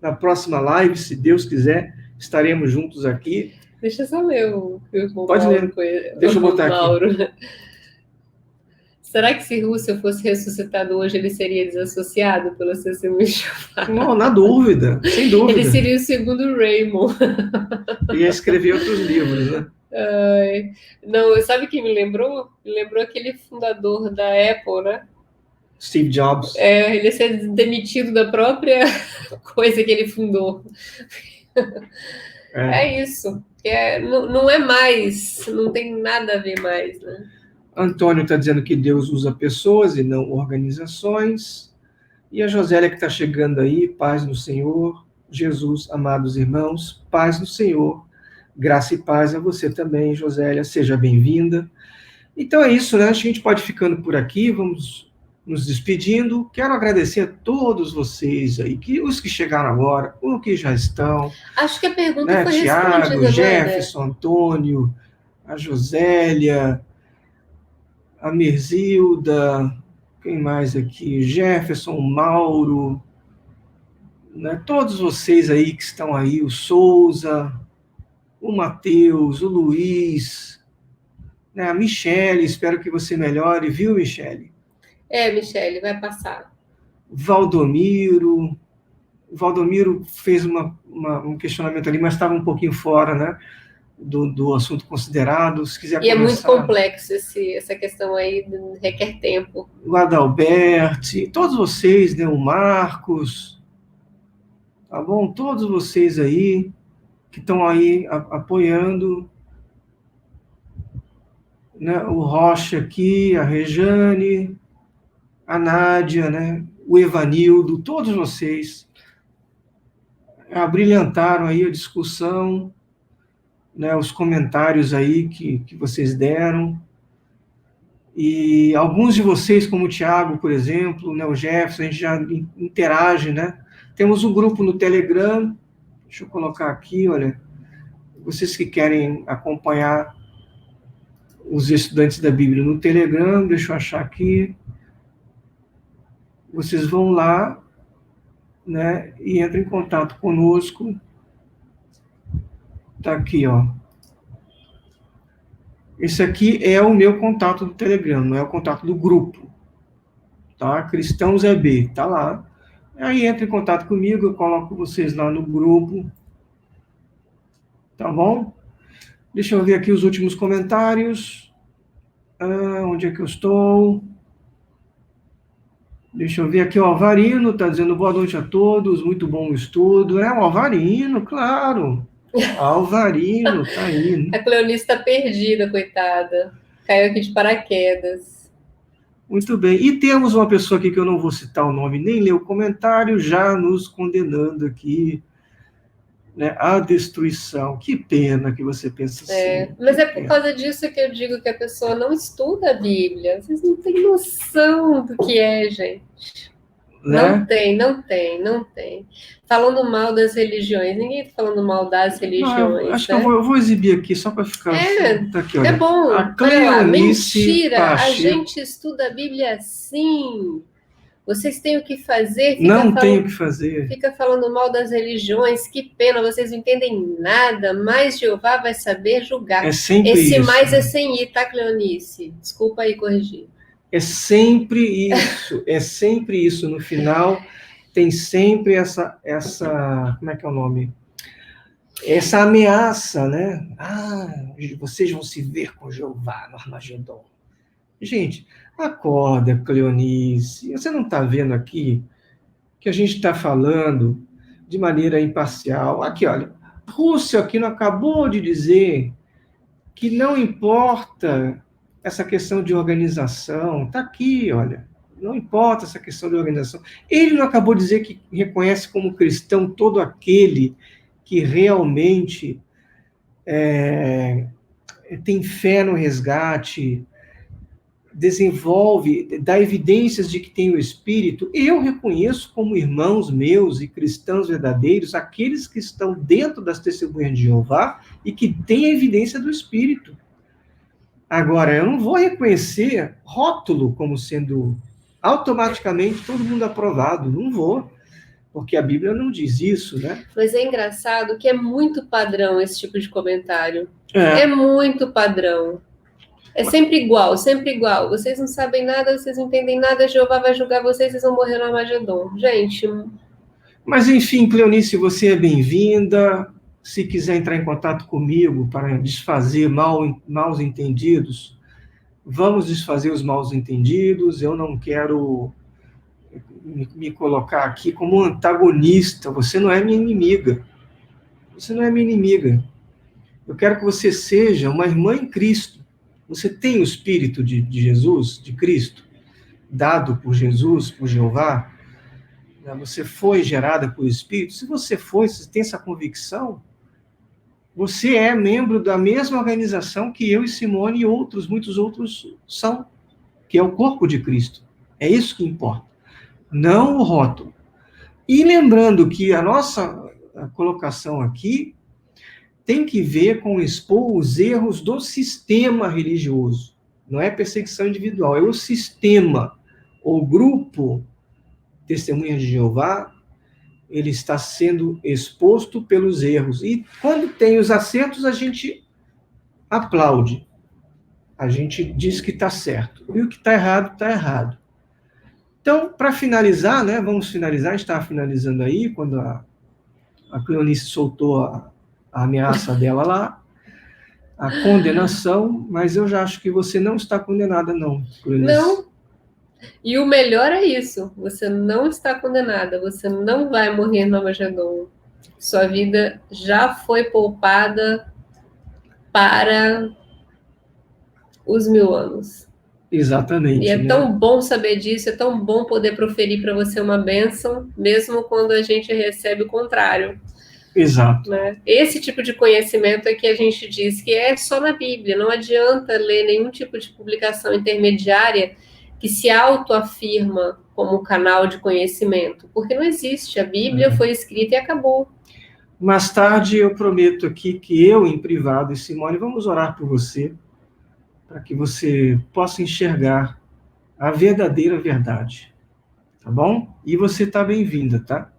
na próxima live, se Deus quiser, estaremos juntos aqui. Deixa eu só ler o Pode Mauro, ler. Deixa eu botar Mauro. aqui. Será que se Russell fosse ressuscitado hoje, ele seria desassociado pelas testemunhas de Jeová? Não, na dúvida, sem dúvida. Ele seria o segundo Raymond. Ia escrever outros livros, né? Não, sabe quem me lembrou? Me lembrou aquele fundador da Apple, né? Steve Jobs. Ele ia ser demitido da própria coisa que ele fundou. É isso. Não é mais, não tem nada a ver mais, né? Antônio está dizendo que Deus usa pessoas e não organizações. E a Josélia que está chegando aí, paz no Senhor. Jesus, amados irmãos, paz no Senhor. Graça e paz a você também, Josélia. Seja bem-vinda. Então é isso, né? Acho que a gente pode ir ficando por aqui. Vamos nos despedindo. Quero agradecer a todos vocês aí, os que chegaram agora, os que já estão. Acho que a pergunta foi Tiago, respondida, Jefferson, Antônio, a Josélia, a Merzilda, quem mais aqui? Jefferson, Mauro, né? Todos vocês aí que estão aí, o Souza, o Matheus, o Luiz, né? A Michele, espero que você melhore, viu, Michele? Michele, vai passar. Valdomiro fez um questionamento ali, mas estava um pouquinho fora, né? Do assunto considerado, se quiser E conversar. É muito complexo essa questão aí, requer tempo. O Adalberto, todos vocês, né? O Marcos, tá bom? Todos vocês aí que estão aí apoiando, né? O Rocha aqui, a Rejane, a Nádia, né? O Evanildo, todos vocês abrilhantaram aí a discussão, né? Os comentários aí que vocês deram. E alguns de vocês, como o Tiago, por exemplo, né? O Jefferson, a gente já interage, né? Temos um grupo no Telegram, deixa eu colocar aqui, olha, vocês que querem acompanhar os estudantes da Bíblia no Telegram, deixa eu achar aqui, vocês vão lá, né, e entram em contato conosco, tá aqui, ó. Esse aqui é o meu contato do Telegram, não é o contato do grupo, tá? Cristãos EB, tá lá. Aí entra em contato comigo, eu coloco vocês lá no grupo, tá bom? Deixa eu ver aqui os últimos comentários. Onde é que eu estou? Deixa eu ver aqui, o Alvarino está dizendo boa noite a todos, muito bom o estudo. O Alvarino, claro. Alvarino, tá aí. Né? A Cleonice está perdida, coitada. Caiu aqui de paraquedas. Muito bem. E temos uma pessoa aqui que eu não vou citar o nome, nem ler o comentário, já nos condenando aqui, né, a destruição. Que pena que você pensa assim. Mas é por causa disso que eu digo que a pessoa não estuda a Bíblia. Vocês não têm noção do que é, gente. né? Não tem. Falando mal das religiões, ninguém está falando mal das Não, religiões, acho que eu né? vou exibir aqui só para ficar. Tá aqui, É olha. A bom. Olha lá, Cleonice mentira! A Pacheco. gente estuda a Bíblia assim. Vocês têm o que fazer, Não tenho o que fazer. fica falando mal das religiões, que pena, vocês não entendem nada, mas Jeová vai saber julgar. É sempre Esse isso. mais é sem I, tá, Cleonice? Desculpa aí corrigir. É sempre isso. No final, tem sempre como é que é o nome? Essa ameaça, né? Vocês vão se ver com Jeová no Armagedon. Gente, acorda, Cleonice. Você não está vendo aqui que a gente está falando de maneira imparcial? Aqui, olha, Rússio aqui não acabou de dizer que não importa essa questão de organização. Está aqui, olha. Não importa essa questão de organização. Ele não acabou de dizer que reconhece como cristão todo aquele que realmente tem fé no resgate, desenvolve, dá evidências de que tem o Espírito. Eu reconheço como irmãos meus e cristãos verdadeiros aqueles que estão dentro das testemunhas de Jeová e que têm a evidência do Espírito. Agora, eu não vou reconhecer rótulo como sendo automaticamente todo mundo aprovado. Não vou, porque a Bíblia não diz isso, né? Mas é engraçado que é muito padrão esse tipo de comentário. É muito padrão. É sempre igual, sempre igual. Vocês não sabem nada, vocês não entendem nada, Jeová vai julgar vocês, vocês vão morrer no Armagedon. Gente. Mas, enfim, Cleonice, você é bem-vinda. Se quiser entrar em contato comigo para desfazer maus entendidos, vamos desfazer os maus entendidos. Eu não quero me colocar aqui como antagonista. Você não é minha inimiga. Você não é minha inimiga. Eu quero que você seja uma irmã em Cristo. Você tem o Espírito de Jesus, de Cristo, dado por Jesus, por Jeová. Você foi gerada por Espírito. Se você foi, se tem essa convicção, você é membro da mesma organização que eu e Simone e muitos outros são, que é o corpo de Cristo. É isso que importa, não o rótulo. E lembrando que a nossa colocação aqui tem que ver com expor os erros do sistema religioso. Não é perseguição individual, é o sistema. O grupo Testemunhas de Jeová, ele está sendo exposto pelos erros. E quando tem os acertos, a gente aplaude. A gente diz que está certo. E o que está errado, está errado. Então, para finalizar, né, vamos finalizar, a gente estava finalizando aí, quando a Cleonice soltou a ameaça dela lá, a condenação, mas eu já acho que você não está condenada, não, Cleonice. Não. E o melhor é isso, você não está condenada, você não vai morrer no Armagedon. Sua vida já foi poupada para os 1000 anos. Exatamente. E é tão bom saber disso, é tão bom poder proferir para você uma bênção, mesmo quando a gente recebe o contrário. Exato. Né? Esse tipo de conhecimento é que a gente diz que é só na Bíblia, não adianta ler nenhum tipo de publicação intermediária que se autoafirma como canal de conhecimento, porque não existe, a Bíblia foi escrita e acabou. Mais tarde eu prometo aqui que eu, em privado, e Simone, vamos orar por você, para que você possa enxergar a verdadeira verdade, tá bom? E você está bem-vinda, tá?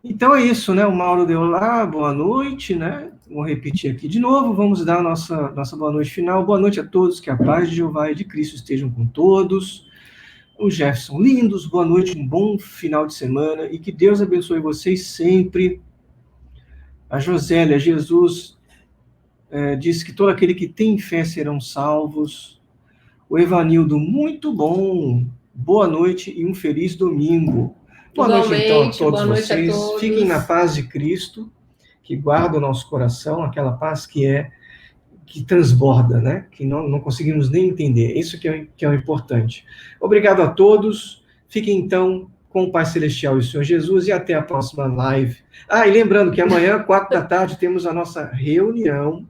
Então é isso, né? O Mauro deu lá, boa noite, né? Vou repetir aqui de novo, vamos dar a nossa boa noite final. Boa noite a todos, que a paz de Jeová e de Cristo estejam com todos. O Jefferson, lindos, boa noite, um bom final de semana e que Deus abençoe vocês sempre. A Josélia, Jesus disse que todo aquele que tem fé serão salvos. O Evanildo, muito bom, boa noite e um feliz domingo. Boa noite, então, a todos vocês. Fiquem na paz de Cristo, que guarda o nosso coração, aquela paz que transborda, né? Que não conseguimos nem entender. Isso que é o importante. Obrigado a todos. Fiquem, então, com o Pai Celestial e o Senhor Jesus, e até a próxima live. E lembrando que amanhã, 16h, temos a nossa reunião,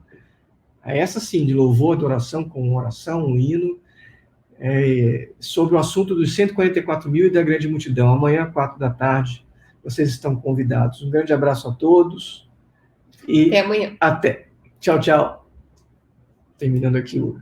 essa sim, de louvor, adoração, com oração, um hino. sobre o assunto dos 144 mil e da grande multidão. Amanhã, 4 da tarde, vocês estão convidados. Um grande abraço a todos e Até amanhã. até. Tchau, tchau. Terminando aqui o